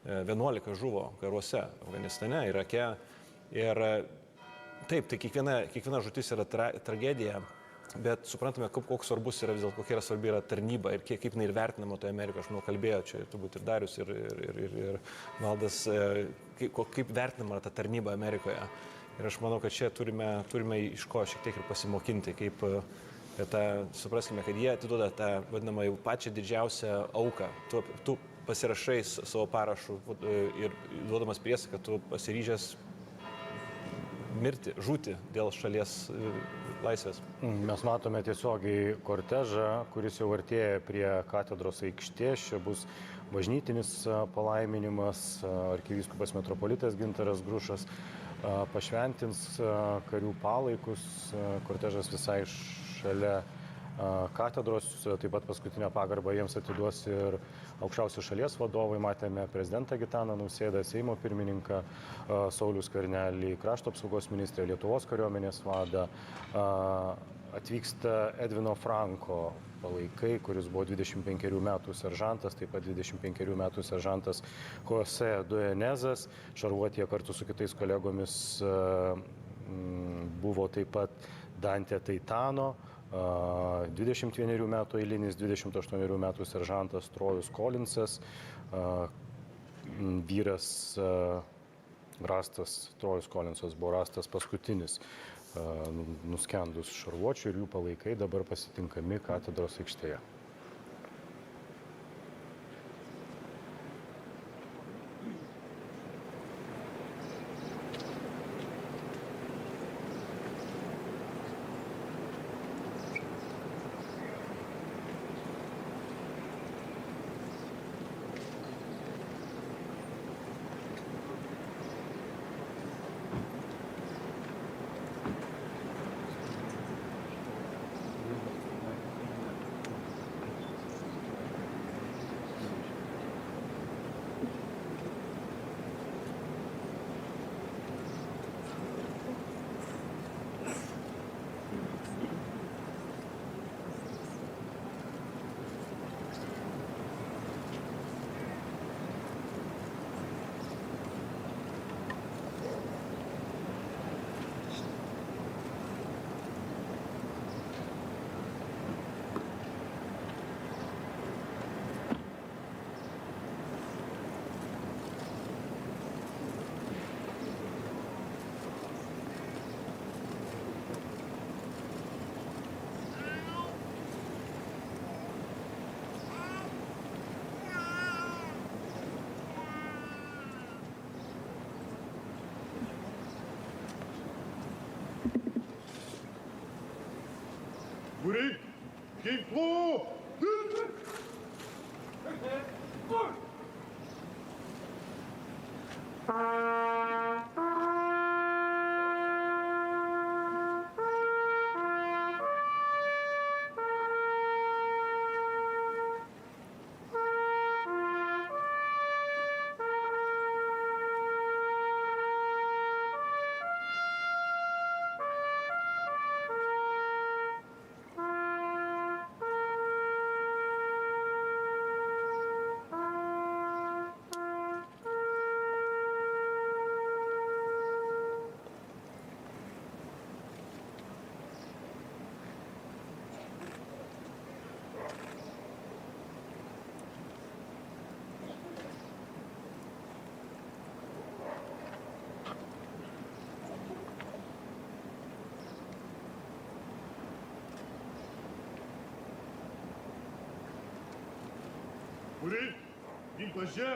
[SPEAKER 7] 11 žuvo karuose Afganistane, Irake. Ir taip, tai kiekviena žūtis yra tragedija. Bet suprantame, koks svarbus yra vis dėlto, kokia yra svarbi yra tarnyba ir kaip jinai ir vertinama toje Amerikoje. Aš manau, kalbėjo čia turbūt ir Darius, ir Valdas, kaip vertinama ta tarnyba Amerikoje. Ir aš manau, kad čia turime iš ko šiek tiek ir pasimokinti, kaip supraskime, kad jie atiduoda tą vadinamą jau pačią didžiausią auką. Tu pasirašai savo parašu ir duodamas priesaką, tu pasiryžęs mirti, žūti dėl šalies laisvės.
[SPEAKER 2] Mes matome tiesiogiai kortežą, kuris jau artėja prie katedros aikštės. Čia bus bažnytinis palaiminimas. Arkivyskupas metropolitas Gintaras Grušas pašventins karių palaikus. Kortežas visai šalia katedros, taip pat paskutinę pagarbą jiems atiduos ir aukščiausi šalies vadovai. Matėme prezidentą Gitaną Nausėdą, Seimo pirmininką Saulių Skvernelį, krašto apsaugos ministrę, Lietuvos kariuomenės vadą. Atvyksta Edvino Franko palaikai, kuris buvo 25 metų seržantas, taip pat 25 metų seržantas Jose Duenezas. Šarvuotyje kartu su kitais kolegomis buvo taip pat Dantė Taitano, 21 metų eilinis, 28 metų seržantas Trojus Kolinsas, vyras rastas, Trojus Kolinsas buvo rastas paskutinis nuskendus šarvuočių ir jų palaikai dabar pasitinkami katedros aikštėje.
[SPEAKER 8] Būriai, ginklų! Būriai, ginklas čia.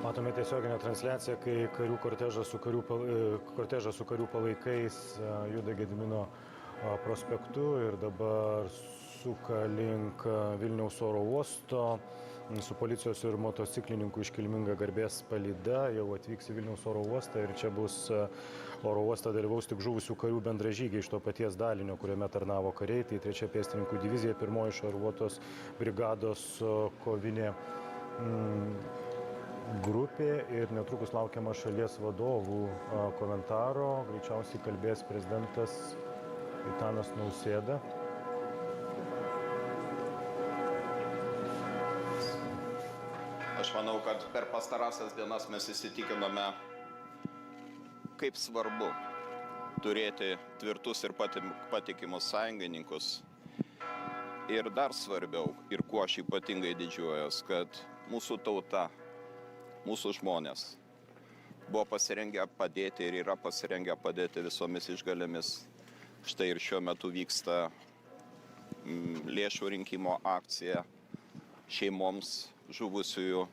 [SPEAKER 2] Matome tiesioginę transliaciją, kai kortežas su karių palaikais juda Gedimino prospektu ir dabar suka link Vilniaus oro uosto. Su policijos ir motociklininkų iškilminga garbės palyda jau atvyks į Vilniaus oro uostą ir čia bus oro uostą dalyvaus tik žuvusių karių bendražygiai iš to paties dalinio, kuriame tarnavo kariai. Tai 3 pėstininkų divizija, 1 šarvuotos brigados kovinė grupė ir netrukus laukiama šalies vadovų komentaro. Greičiausiai kalbės prezidentas Gitanas Nausėda.
[SPEAKER 9] Aš manau, kad per pastarąsias dienas mes įsitikinome, kaip svarbu turėti tvirtus ir patikimus sąjungininkus. Ir dar svarbiau, ir kuo aš ypatingai didžiuojuos, kad mūsų tauta, mūsų žmonės buvo pasirengę padėti ir yra pasirengę padėti visomis išgalėmis. Štai ir šiuo metu vyksta lėšų rinkimo akcija šeimoms žuvusiųjų.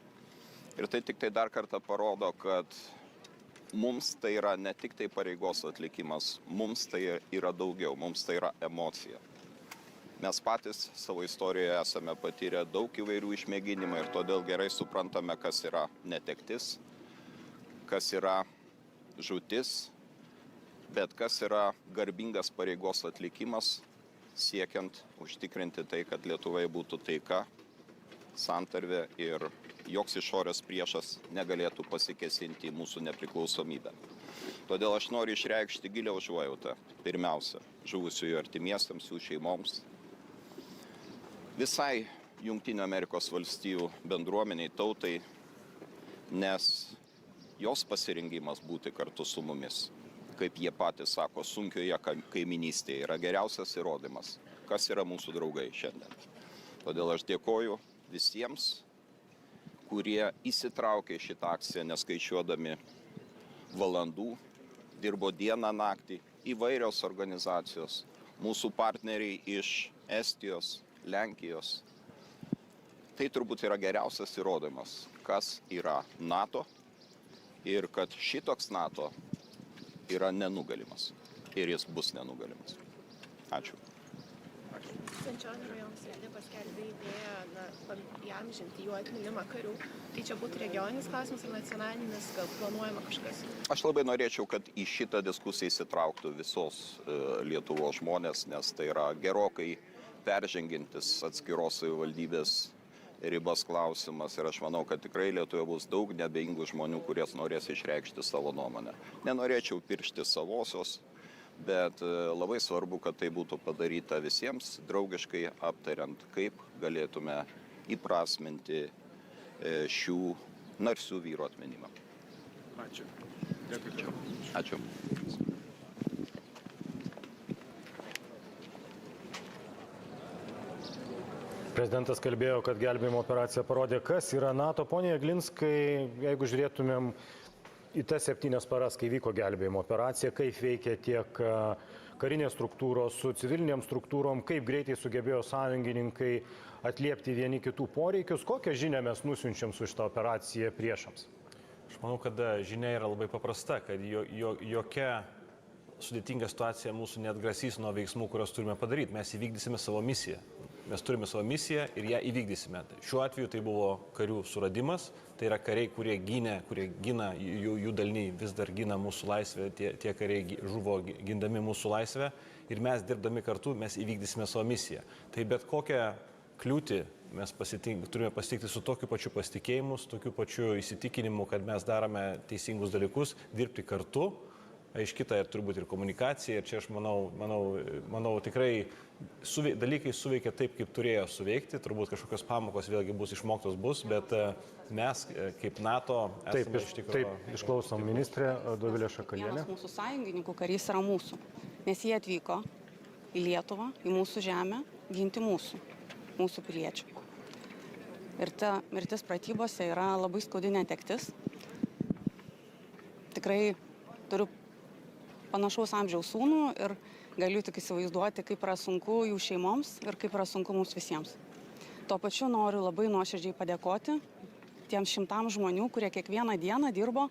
[SPEAKER 9] Ir tai tik tai dar kartą parodo, kad mums tai yra ne tik tai pareigos atlikimas, mums tai yra daugiau, mums tai yra emocija. Mes patys savo istorijoje esame patyrę daug įvairių išmėginimų ir todėl gerai suprantame, kas yra netektis, kas yra žūtis, bet kas yra garbingas pareigos atlikimas, siekiant užtikrinti tai, kad Lietuvoje būtų taika, santarvė ir joks išorės priešas negalėtų pasikėsinti į mūsų nepriklausomybę. Todėl aš noriu išreikšti gilią užuojautą, pirmiausia, žuvusiųjų artimiesiems, jų šeimoms, visai Jungtinių Amerikos valstijų bendruomeniai, tautai, nes jos pasirengimas būti kartu su mumis, kaip jie patys sako, sunkioje kaiminystėje yra geriausias įrodymas, kas yra mūsų draugai šiandien. Todėl aš dėkoju visiems, kurie įsitraukė šitą akciją neskaičiuodami valandų, dirbo dieną naktį, įvairios organizacijos, mūsų partneriai iš Estijos, Lenkijos. Tai turbūt yra geriausias įrodymas, kas yra NATO ir kad šitoks NATO yra nenugalimas ir jis bus nenugalimas. Ačiū.
[SPEAKER 10] Švenčionių rajono savivaldybė paskelbė idėją įamžinti jų atminimą karių. Tai čia būtų regioninis klausimas ar nacionalinis, gal planuojama kažkas?
[SPEAKER 9] Aš labai norėčiau, kad į šitą diskusiją įsitrauktų visos Lietuvos žmonės, nes tai yra gerokai peržengintis atskiros savivaldybės ribas klausimas ir aš manau, kad tikrai Lietuvoje bus daug neabejingų žmonių, kurie norės išreikšti savo nuomonę. Nenorėčiau piršti savosios, bet labai svarbu, kad tai būtų padaryta visiems, draugiškai aptariant, kaip galėtume įprasminti šių narsių vyrų atminimą.
[SPEAKER 5] Ačiū.
[SPEAKER 9] Ačiū.
[SPEAKER 2] Prezidentas kalbėjo, kad gelbėjimo operacija parodė, kas yra NATO. Pone Jeglinskai, jeigu žiūrėtumėm į tas 7 paras, kai vyko gelbėjimo operacija, kaip veikia tiek karinės struktūros su civiliniam struktūrom, kaip greitai sugebėjo sąjungininkai atliepti vieni kitų poreikius, kokią žinią mes nusiunčiam su šitą operaciją priešams?
[SPEAKER 7] Aš manau, kad žinia yra labai paprasta, kad jokia sudėtinga situacija mūsų neatgrasys nuo veiksmų, kuriuos turime padaryti. Mes įvykdysime savo misiją. Mes turime savo misiją ir ją įvykdysime. Šiuo atveju tai buvo karių suradimas, tai yra kariai, kurie gina, jų daliniai vis dar gina mūsų laisvę, tie kariai žuvo gindami mūsų laisvę ir mes dirbdami kartu mes įvykdysime savo misiją. Tai bet kokią kliūtį mes turime pasitikti su tokiu pačiu pasitikėjimu, su tokiu pačiu įsitikinimu, kad mes darome teisingus dalykus, dirbti kartu. Aiškita ir turbūt ir komunikacija, ir čia aš manau tikrai dalykai suveikia taip, kaip turėjo suveikti, turbūt kažkokios pamokos vėlgi bus išmoktos bet mes kaip NATO esame iš tikrųjų...
[SPEAKER 2] Taip, išklausom ministrė Dovilė Šakalienė.
[SPEAKER 11] Mūsų sąjungininkų karys yra mūsų, nes jie atvyko į Lietuvą, į mūsų žemę, ginti mūsų piliečių. Ir ta mirtis pratybose yra labai skaudi netektis. Tikrai turiu panašaus amžiaus sūnų ir galiu tik įsivaizduoti, kaip yra sunku jų šeimoms ir kaip yra sunku mums visiems. Tuo pačiu noriu labai nuoširdžiai padėkoti tiems 100 žmonių, kurie kiekvieną dieną dirbo,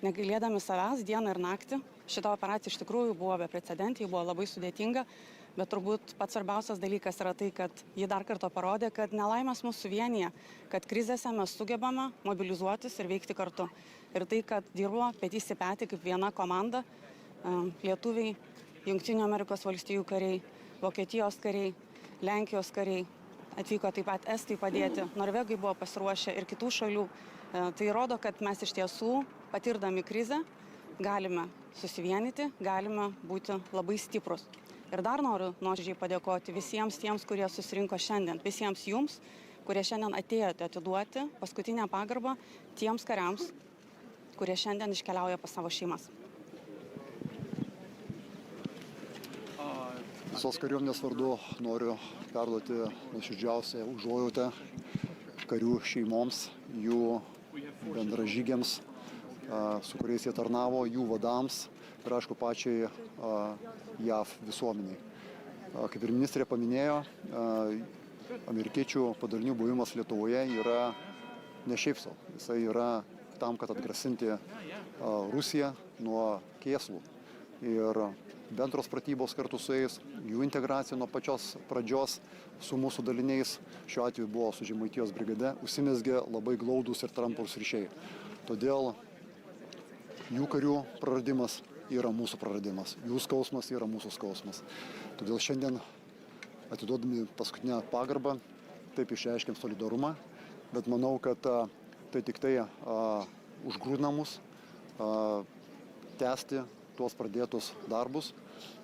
[SPEAKER 11] negailėdami savęs dieną ir naktį. Šita operacija iš tikrųjų buvo beprecedentė, buvo labai sudėtinga, Bet turbūt pats svarbiausias dalykas yra tai, kad ji dar kartą parodė, kad nelaimės mūsų vienyje, kad krizėse mes sugebame mobilizuotis ir veikti kartu. Ir tai, kad dirbo petys į petį kaip viena komanda, lietuviai, Jungtinių Amerikos valstijų kariai, Vokietijos kariai, Lenkijos kariai, atvyko taip pat estai padėti, norvegai buvo pasiruošę ir kitų šalių. Tai rodo, kad mes iš tiesų, patirdami krizę, galime susivienyti, galime būti labai stiprus. Ir dar noriu nuoširdžiai padėkoti visiems tiems, kurie susirinko šiandien, visiems jums, kurie šiandien atėjote atiduoti paskutinę pagarbą tiems kariams, kurie šiandien iškeliauja pas savo šeimas.
[SPEAKER 12] Visos kariuomenės vardu noriu perduoti nuoširdžiausią užuojautą karių šeimoms, jų bendražygiams, su kuriais jie tarnavo, jų vadams ir aišku pačiai JAV visuomeniai. Kaip ir ministrė paminėjo, amerikiečių padalinių buvimas Lietuvoje yra ne šiaip sau. Jisai yra tam, kad atgrasinti Rusiją nuo kėslų. Ir bendros pratybos kartu su jais, jų integracija nuo pačios pradžios su mūsų daliniais, šiuo atveju buvo su Žemaitijos brigade, užsimezgė labai glaudūs ir tamprūs ryšiai. Todėl jų karių praradimas yra mūsų praradimas, jų skausmas yra mūsų skausmas. Todėl šiandien atiduodami paskutinę pagarbą, taip išreiškiam solidarumą, bet manau, kad tai tik tai užgrūdina mus tęsti tuos pradėtus darbus,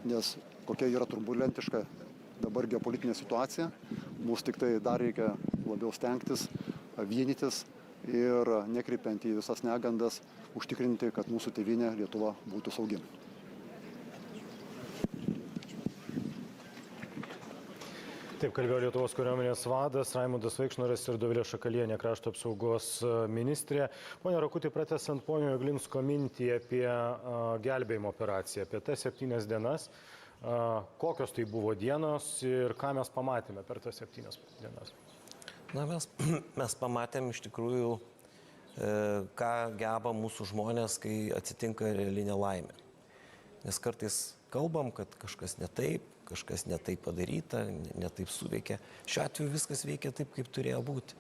[SPEAKER 12] nes kokia yra turbulentiška dabar geopolitinė situacija, mums tik tai dar reikia labiau stengtis, vienytis ir nekreipiant į visas negandas, užtikrinti, kad mūsų tėvynė Lietuva būtų saugi.
[SPEAKER 2] Taip kalbėjo Lietuvos kariuomenės vadas Raimundas Vaikšnoras ir Dovilė Šakalienė, krašto apsaugos ministrė. Pone Rakuti, pratęsiant ponio Jeglinsko mintį apie gelbėjimo operaciją, apie tas 7 dienas, kokios tai buvo dienos ir ką mes pamatėme per tas 7 dienas?
[SPEAKER 4] Na, mes pamatėm iš tikrųjų, ką geba mūsų žmonės, kai atsitinka reali nelaimė. Nes kartais kalbam, kad kažkas ne taip padaryta, ne taip suveikia. Šiuo atveju viskas veikia taip, kaip turėjo būti.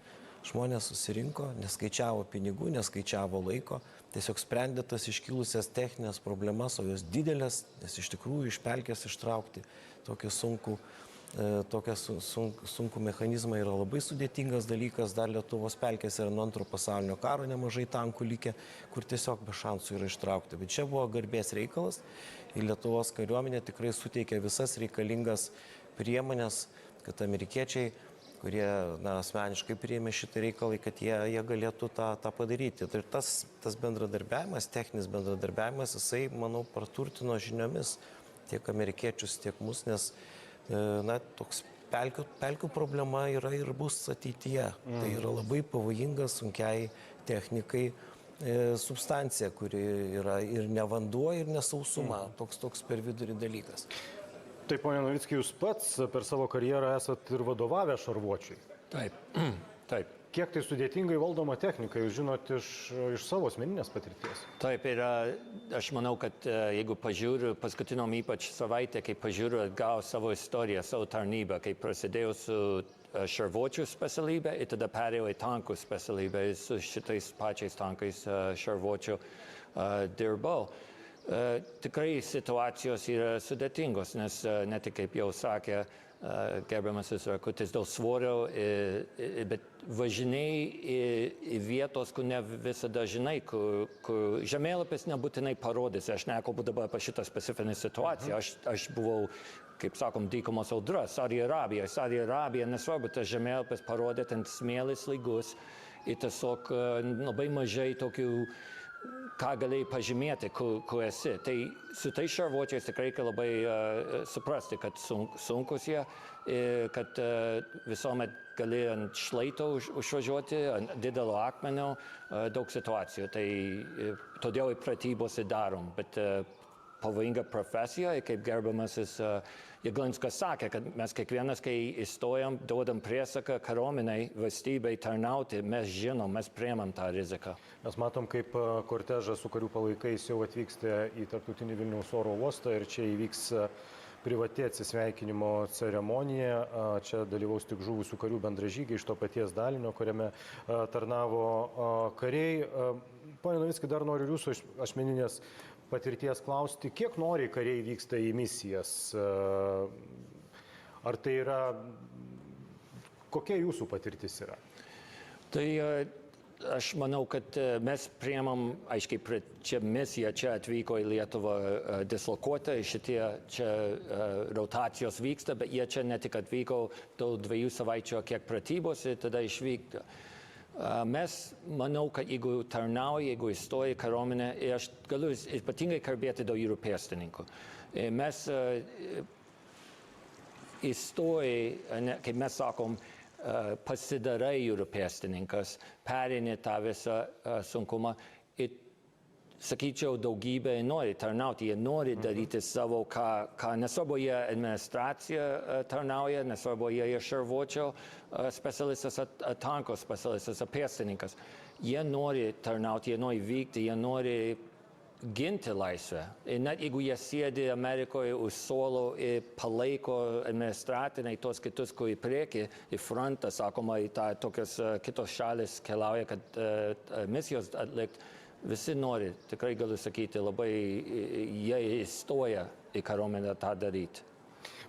[SPEAKER 4] Žmonės susirinko, neskaičiavo pinigų, neskaičiavo laiko, tiesiog sprendė tas iškilusias techninės problemas, o jos didelės, nes iš tikrųjų iš pelkės ištraukti tokią sunkų mechanizmą yra labai sudėtingas dalykas. Dar Lietuvos pelkės yra nuo Antro pasaulinio karo nemažai tankų likę, kur tiesiog be šansų yra ištraukti. Bet čia buvo garbės reikalas ir Lietuvos kariuomenė tikrai suteikė visas reikalingas priemonės, kad amerikiečiai, kurie asmeniškai priėmė šitą reikalą, kad jie galėtų tą padaryti. Ir tas bendradarbiavimas, techninis bendradarbiavimas, jisai, manau, praturtino žiniomis tiek amerikiečius, tiek mus, nes toks pelkių problema yra ir bus ateityje. Tai yra labai pavojinga sunkiai technikai substancija, kuri yra ir ne vanduo, ir nesausuma. Toks per vidurį dalykas.
[SPEAKER 2] Taip, pone Novickai, jūs pats per savo karjerą esat ir vadovavę šarvuočiui.
[SPEAKER 3] Taip.
[SPEAKER 2] Kiek tai sudėtingai valdoma technika, jūs žinot iš savo asmeninės patirties?
[SPEAKER 3] Taip, ir aš manau, kad jeigu pažiūriu, paskutinom ypač savaitę, kai pažiūriu atgal savo istoriją, savo tarnybą, kai prasidėjau su šarvuočių specialybė ir tada perėjau į tankų specialybę ir su šitais pačiais tankais šarvuočių dirbau. Tikrai situacijos yra sudėtingos, nes ne tik kaip jau sakė gerbiamasis Rakutis, dėl svorio, bet važinėjai į vietos, kur ne visada žinai, kur žemėlapis nebūtinai parodys. Aš nekalbu dabar apie šitą specifinę situaciją. Aš buvau, kaip sakom, dykumos audra, Saudi Arabija, nesvarbu, tas žemėlapis parodė, ten smėlis lygus ir tiesiog labai mažai tokių, ką galėjai pažymėti, kur esi. Tai su tais šarvuočiais tikrai reikia labai suprasti, kad sunkus jie, kad visuomet gali ant šlaito užvažiuoti, ant didelio akmenio, daug situacijų. Tai todėl pratybos darom. Bet pavojinga profesija, kaip gerbiamasis Jeglinskas sakė, kad mes kiekvienas, kai įstojam, duodam priesaką kariuomeniai, valstybei tarnauti, mes žinom, mes priemam tą riziką.
[SPEAKER 2] Mes matom, kaip kortežas su karių palaikais jau atvyksta į tarptautinį Vilniaus oro uostą ir čia įvyks privati atsisveikinimo ceremonija. Čia dalyvaus tik žuvusių karių bendražygiai iš to paties dalinio, kuriame tarnavo kariai. Pone Novickai, dar noriu jūsų asmeninės patirties klausti, kiek noriai kariai vyksta į misijas? Ar tai yra, kokia jūsų patirtis yra?
[SPEAKER 3] Tai aš manau, kad mes priemam, aiškiai, čia misija čia atvyko į Lietuvą dislokuota, šitie čia rotacijos vyksta, bet jie čia ne tik atvyko dėl 2 savaičių, kiek pratybos ir tada išvykta. Mes, manau, kad jeigu tarnauja, jeigu įstoja į kariuomenę, ir aš galiu ypatingai kalbėti dėl jūrų pėstininkų. Mes įstoja, kaip mes sakom, pasidarai jūrų pėstininkas, perini tą visą sunkumą ir, sakyčiau, daugybė nori tarnauti, jie nori daryti savo, ką nesvarbu jie administracija tarnauja, nesvarbu jie šarvuočio specialistas, tanko specialistas, pėstininkas. Jie nori tarnauti, jie nori vykti, jie nori ginti laisvę. Ir net jeigu jie sėdi Amerikoje už suolo ir palaiko administratinai tos kitus, kur į priekį, į frontą, sakoma, į tą tokias kitos šalis keliauja, kad misijos atlikti, visi nori, tikrai galiu sakyti, labai jie įstoja į kariuomenę tą daryti.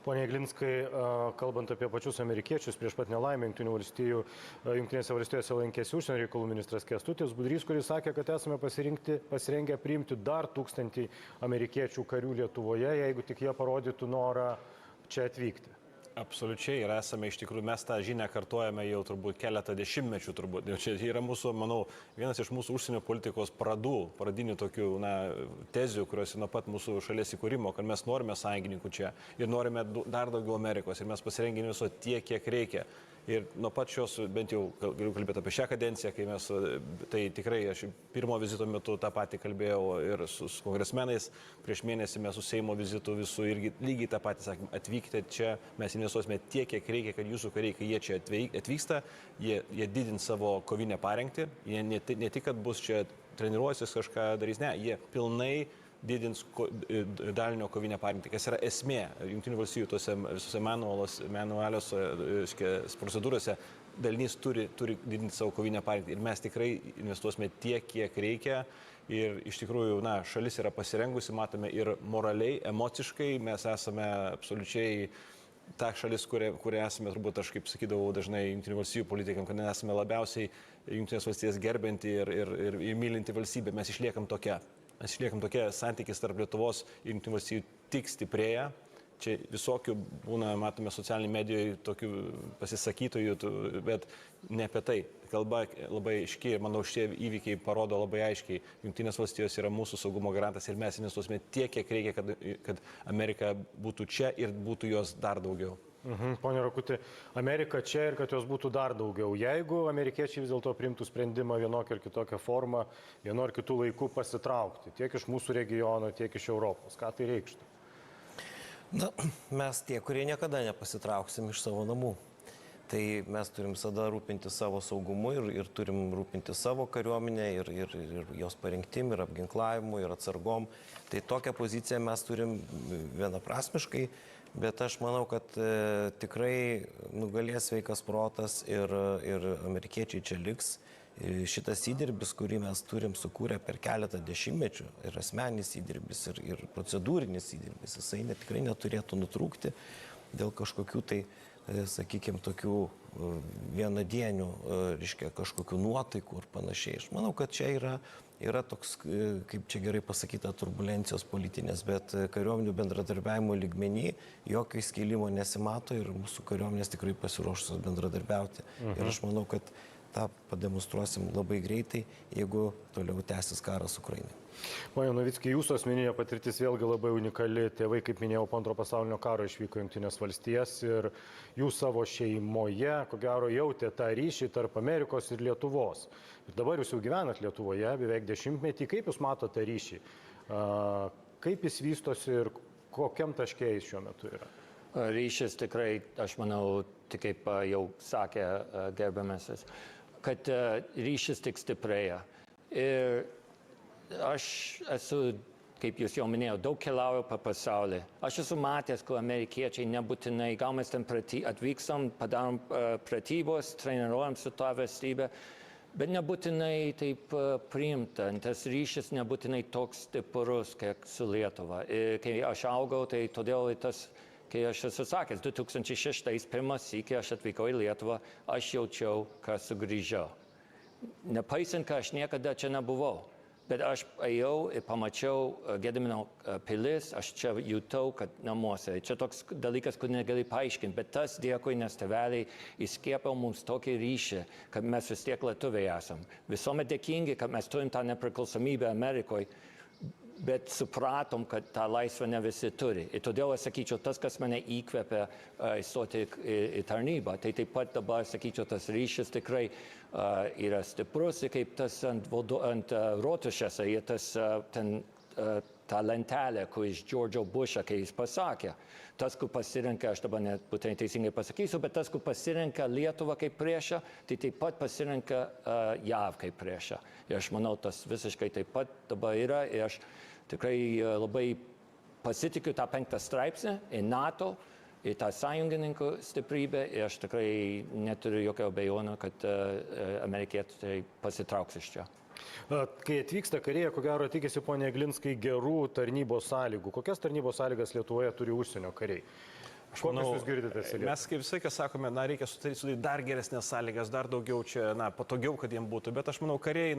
[SPEAKER 2] Pone Jeglinskai, kalbant apie pačius amerikiečius, prieš pat nelaimę Jungtinėse valstijose lankėsi užsienio reikalų ministras Kęstutis Budrys, kuris sakė, kad esame pasirengę priimti dar 1000 amerikiečių karių Lietuvoje, jeigu tik jie parodytų norą čia atvykti.
[SPEAKER 7] Absoliučiai, ir esame iš tikrųjų, mes tą žinią kartuojame jau turbūt keletą dešimtmečių turbūt. Čia yra mūsų, manau, vienas iš mūsų užsienio politikos pradinių tokių tezių, kurios nuo pat mūsų šalies įkūrimo, kad mes norime sąjungininkų čia ir norime dar daugiau Amerikos ir mes pasirengę viso tiek, kiek reikia. Ir nuo pat šios, bent jau galiu kalbėti apie šią kadenciją, kai mes, tai tikrai aš pirmo vizito metu tą patį kalbėjau ir su kongresmenais, prieš mėnesį mes su Seimo vizitu visų irgi lygiai tą patį sakėm, atvykite čia, mes investuosime tiek, kiek reikia, kad jūsų kariai, kai jie čia atvyksta, jie didins savo kovinę parengtį, jie ne tik, kad bus čia treniruosis kažką darys, ne, jie pilnai didins dalinio kovinę parengtį, kas yra esmė. Jungtinių valstijų tose visose manualios procedūrose dalinys turi didinti savo kovinę parengtį. Ir mes tikrai investuosime tiek, kiek reikia. Ir iš tikrųjų, šalis yra pasirengusi, matome ir moraliai, emociškai, mes esame absoliučiai ta šalis, kuria esame, turbūt aš kaip sakydavau dažnai Jungtinių valstijų politikam, kad nesame labiausiai Jungtinės valstijas gerbinti ir mylinti valstybė. Mes išliekam tokia. Mes išliekam tokia, santykis tarp Lietuvos ir Jungtinių valstijų tik stiprėja. Čia visokių būna, matome socialiniai medijoje tokių pasisakytojų, bet ne apie tai. Kalba labai aiškiai ir manau šie įvykiai parodo labai aiškiai. Jungtinės valstijos yra mūsų saugumo garantas ir mes investuosime tiek, kiek reikia, kad Amerika būtų čia ir būtų jos dar daugiau.
[SPEAKER 2] Pone Rakuti, Amerika čia ir kad jos būtų dar daugiau. Jeigu amerikiečiai vis dėlto priimtų sprendimą vienokią ar kitokią formą, vienu ar kitų laikų pasitraukti, tiek iš mūsų regiono, tiek iš Europos, ką tai reikštų?
[SPEAKER 4] Mes tie, kurie niekada nepasitrauksim iš savo namų. Tai mes turim visada rūpinti savo saugumu ir turim rūpinti savo kariuomenę ir jos parengtim, ir apginklavimu, ir atsargom. Tai tokią poziciją mes turim vienaprasmiškai. Bet aš manau, kad tikrai nugalės sveikas protas ir amerikiečiai čia liks. Šitas įdirbis, kurį mes turim sukūrę per keletą dešimtmečių, ir asmeninis įdirbis, ir procedūrinis įdirbis, jisai tikrai neturėtų nutrūkti dėl kažkokių tai, sakykime, tokių vienadienių, reiškia, kažkokių nuotaikų ir panašiai. Aš manau, kad čia yra toks, kaip čia gerai pasakyta, turbulencijos politinės, bet kariuomenių bendradarbiavimo lygmenį jokio įskilimo nesimato ir mūsų kariuomenės tikrai pasiruošusios bendradarbiauti. Ir aš manau, kad tą pademonstruosim labai greitai, jeigu toliau tęsis karas Ukrainai.
[SPEAKER 2] Pone Novickai, jūsų asmeninė patirtis vėlgi labai unikali. Tėvai, kaip minėjau, po Antro pasaulinio karo išvyko į Jungtinės valstijas ir jūs savo šeimoje, ko gero, jautė tą ryšį tarp Amerikos ir Lietuvos. Ir dabar jūs jau gyvenat Lietuvoje beveik 10-metį. Kaip jūs matote tą ryšį? Kaip jis vystosi ir kokiam taške jis šiuo metu yra?
[SPEAKER 3] Ryšys tikrai, aš manau, tik kaip jau sakė gerbiamasis, kad ryšys tik stiprėja. Ir aš esu kaip jūs jau minėjote, daug keliauju po pasaulį. Aš esu matęs, kad amerikiečiai nebūtinai, gal mes ten atvykstam, padarom pratybos, treniruojam su tą valstybę, bet nebūtinai taip priimta. Tas ryšys nebūtinai toks stiprus, kiek su Lietuva. Kai aš augau, tai todėl kai aš esu sakęs, 2006 pirmas sykį aš atvykau į Lietuvą, aš jaučiau, kad sugrįžau. Nepaisant, kad aš niekada čia nebuvau. Bet aš ėjau ir pamačiau Gedimino pilis, aš čia jutau, kad namuose. Čia toks dalykas, kur negali paaiškinti, bet tas dėkui, nes tėveliai įskiepė mums tokį ryšį, kad mes vis tiek lietuviai esam. Visuomet dėkingi, kad mes turim tą nepriklausomybę Amerikoje, bet supratom, kad tą laisvę ne visi turi. Ir todėl aš sakyčiau, tas, kas mane įkvėpė įstoti į tarnybą, tai taip pat dabar, sakyčiau, tas ryšys tikrai yra stiprus, ir kaip tas ant rotušėse, ir tas ta lentelė, kur iš George'o Bush'o, kai jis pasakė, tas, kur pasirenka, aš dabar nebūtinai teisingai pasakysiu, bet tas, kur pasirenka Lietuvą kaip priešą, tai taip pat pasirenka JAV kaip priešą. Ir aš manau, tas visiškai taip pat dabar yra, ir aš tikrai labai pasitikiu tą 5 straipsnį į NATO, į tą sąjungininkų stiprybę, ir aš tikrai neturiu jokio abejonių, kad amerikiečiai pasitrauks iš čia.
[SPEAKER 2] Kai atvyksta kariai, ko gero tikisi, ponia Jeglinskai, gerų tarnybos sąlygų. Kokias tarnybos sąlygas Lietuvoje turi užsienio kariai?
[SPEAKER 7] Aš manau,
[SPEAKER 2] jūs girdite,
[SPEAKER 7] mes kaip visą laiką sakome, reikia sudaryti dar geresnės sąlygas, dar daugiau čia, patogiau, kad jiem būtų. Bet aš manau, kariai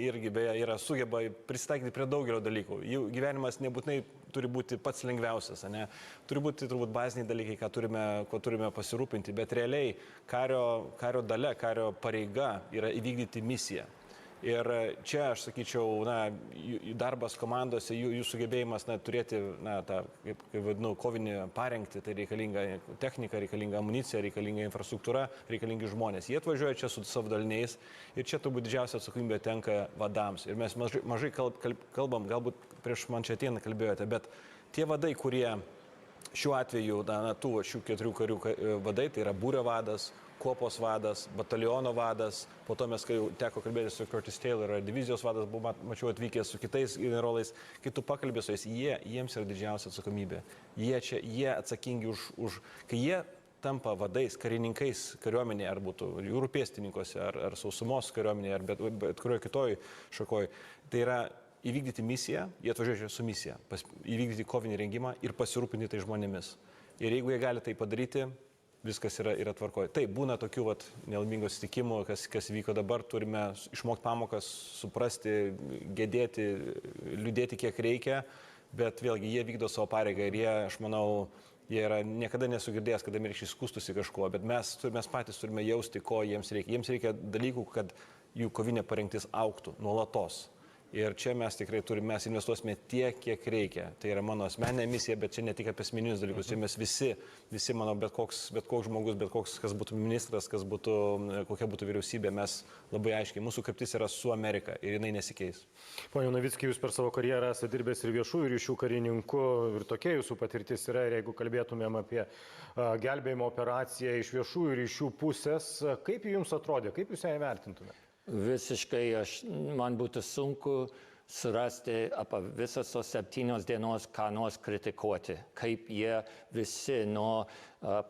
[SPEAKER 7] irgi beje sugeba prisitaikyti prie daugelio dalykų. Jų gyvenimas nebūtinai turi būti pats lengviausias, ne? Turi būti turbūt baziniai dalykai, ko turime pasirūpinti. Bet realiai kario dalia, kario pareiga yra įvykdyti misiją. Ir čia, aš sakyčiau, darbas komandose, jų sugebėjimas turėti tą, kaip vadinu, kovinį parengtį, tai reikalinga technika, reikalinga amunicija, reikalinga infrastruktūra, reikalingi žmonės. Jie atvažiuoja čia su savo daliniais ir čia turbūt didžiausia atsakomybė tenka vadams. Ir mes mažai kalbam, galbūt prieš man čia atėną kalbėjote, bet tie vadai, kurie šiuo atveju, šių 4 karių vadai, tai yra būrio vadas, kuopos vadas, bataliono vadas, po to mes, kai teko kalbėti su Curtis Taylor, divizijos vadas, mačiau atvykęs su kitais generolais, kai tu pakalbė su jais, jiems yra didžiausia atsakomybė. Jie atsakingi už, kai jie tampa vadais, karininkais kariuomenėje, ar būtų jūrų pėstininkose, ar sausumos kariuomenėje, ar bet kurioje kitoj šakoj, tai yra įvykdyti misiją, jie atvažiuoja su misija, įvykdyti kovinį rengimą ir pasirūpinti tai žmonėmis. Ir jeigu jie gali tai padaryti, viskas yra tvarkoje. Taip, būna tokių nelaimingų susitikimų, kas vyko dabar, turime išmokti pamokas, suprasti, gedėti, liūdėti kiek reikia, bet vėlgi jie vykdo savo pareigą ir jie, aš manau, jie yra niekada nesugirdėjęs, kad amerikiečiai skųstųsi kažkuo, bet mes patys turime jausti, ko jiems reikia. Jiems reikia dalykų, kad jų kovinė parengtis augtų nuolatos. Ir čia mes tikrai mes investuosime tiek, kiek reikia. Tai yra mano asmeninė misija, bet čia ne tik apie asmeninius dalykus. Čia mes visi, manau, bet koks žmogus, bet koks, kas būtų ministras, kokia būtų vyriausybė, mes labai aiškiai, mūsų kryptis yra su Amerika ir jinai nesikeis.
[SPEAKER 2] Pone Navickai, jūs per savo karjerą esate dirbęs ir viešųjų ryšių karininku, ir tokia jūsų patirtis yra. Ir jeigu kalbėtumėm apie gelbėjimo operaciją iš viešųjų ryšių pusės, kaip jums atrodė, kaip jūs ją įvertintumėte?
[SPEAKER 3] Visiškai man būtų sunku surasti apie visas tos 7 dienos ką nors kritikuoti, kaip jie visi nuo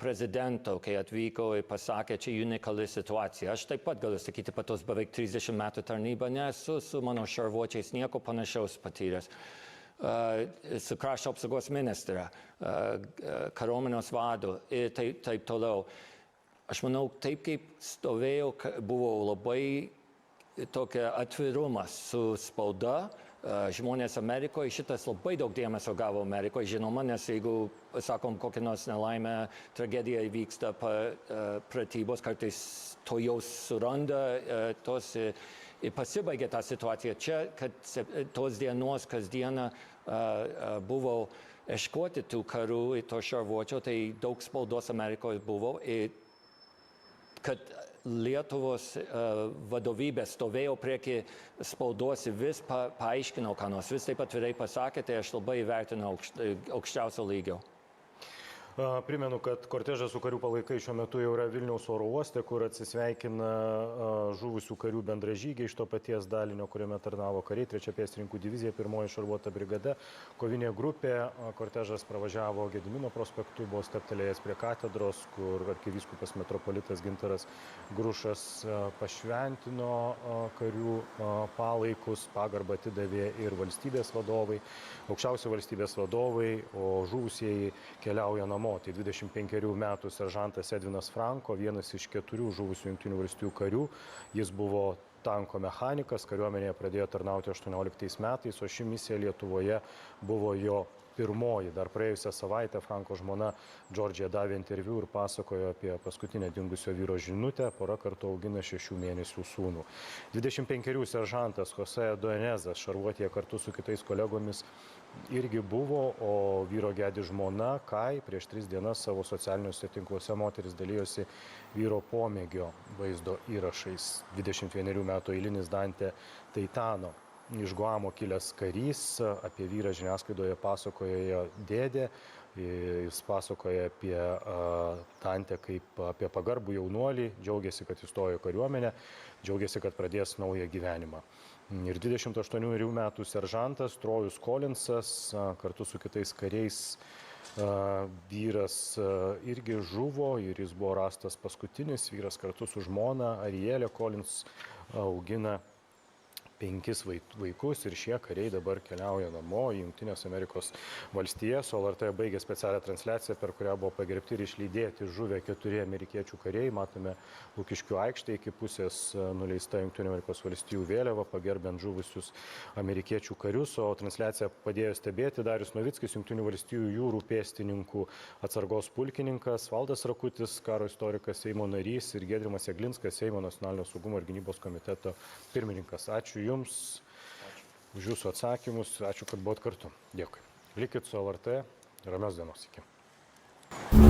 [SPEAKER 3] prezidento, kai atvyko ir pasakė, čia unikali situacija. Aš taip pat galiu sakyti, po tos beveik 30 metų tarnybą nesu su mano šarvuočiais nieko panašaus patyręs. Su krašto apsaugos ministra, kariuomenės vadu ir taip toliau. Aš manau, taip kaip stovėjau, buvo labai tokia atvirumas su spauda. Žmonės Amerikoje, šitas labai daug dėmesio gavo Amerikoje, žinoma, nes jeigu, sakom, kokia nors nelaimė, tragedija įvyksta pratybos, kartais to jau suranda tos ir pasibaigia tą situaciją. Čia, kad tos dienos kasdieną buvo ieškoti tų karų ir to šarvuočio, tai daug spaudos Amerikoje buvo. Ir kad Lietuvos vadovybė stovėjo prieki spaudos ir vis paaiškino, ką nors, vis taip atvirai pasakė, tai aš labai vertinu aukščiausio lygio.
[SPEAKER 2] Primenu, kad kortežas su karių palaikai šiuo metu jau yra Vilniaus oro uoste, kur atsisveikina žuvusių karių bendražygiai iš to paties dalinio, kuriame tarnavo kariai, 3 pėstininkų divizija, 1 šarvuota brigada, kovinė grupė. Kortežas pravažiavo Gedimino prospektu, buvo steptelėjęs prie katedros, kur arkivyskupas metropolitas Gintaras Grušas pašventino karių palaikus, pagarbą atidavė ir valstybės vadovai, aukščiausi valstybės vadovai, o žuvusieji keliauja namo. Tai 25 metų seržantas Edvinas Franko, vienas iš 4 žuvusių Jungtinių valstijų karių. Jis buvo tanko mechanikas, kariuomenėje pradėjo tarnauti 18 metais, o ši misija Lietuvoje buvo jo pirmoji. Dar praėjusią savaitę Franko žmona Džordžija davė interviu ir pasakojo apie paskutinę dingusio vyro žinutę. Pora kartu augina 6 mėnesių sūnų. 25 seržantas Jose Duenezas šarvuotėje kartu su kitais kolegomis irgi buvo, o vyro gedi žmona Kai prieš 3 dienas savo socialiniuose tinkluose moteris dalyjosi vyro pomėgio vaizdo įrašais. 21 metų eilinis Dante Taitano iš Guamo kilęs karys, apie vyrą žiniasklaidoje pasakoja dėdė, jis pasakoja apie Dante kaip apie pagarbų jaunuolį, džiaugiasi, kad įstojo į kariuomenę, džiaugiasi, kad pradės naują gyvenimą. Ir 28 metų seržantas Trojus Kolinsas kartu su kitais kariais vyras irgi žuvo ir jis buvo rastas paskutinis. Vyras kartu su žmona Arielė Kolins augina 5 vaikus ir šie kariai dabar keliauja namo į Jungtinės Amerikos valstijas. O LRT baigė specialią transliaciją, per kurią buvo pagerbti ir išlydėti žuvę 4 amerikiečių kariai. Matome Lukiškių aikštė iki pusės nuleista Jungtinių Amerikos valstijų vėliava, pagerbiant žuvusius amerikiečių karius. O transliaciją padėjo stebėti Darius Novickis, Jungtinių valstijų jūrų pėstininkų atsargos pulkininkas, Valdas Rakutis, karo istorikas, Seimo narys ir Giedrimas Jeglinskas, Seimo nacionalinio saugumo ir gynybos komiteto pirmininkas. Ačiū Jums už Jūsų atsakymus, ačiū, kad buvot kartu. Dėkui. Likit su LRT, ramios dienos iki.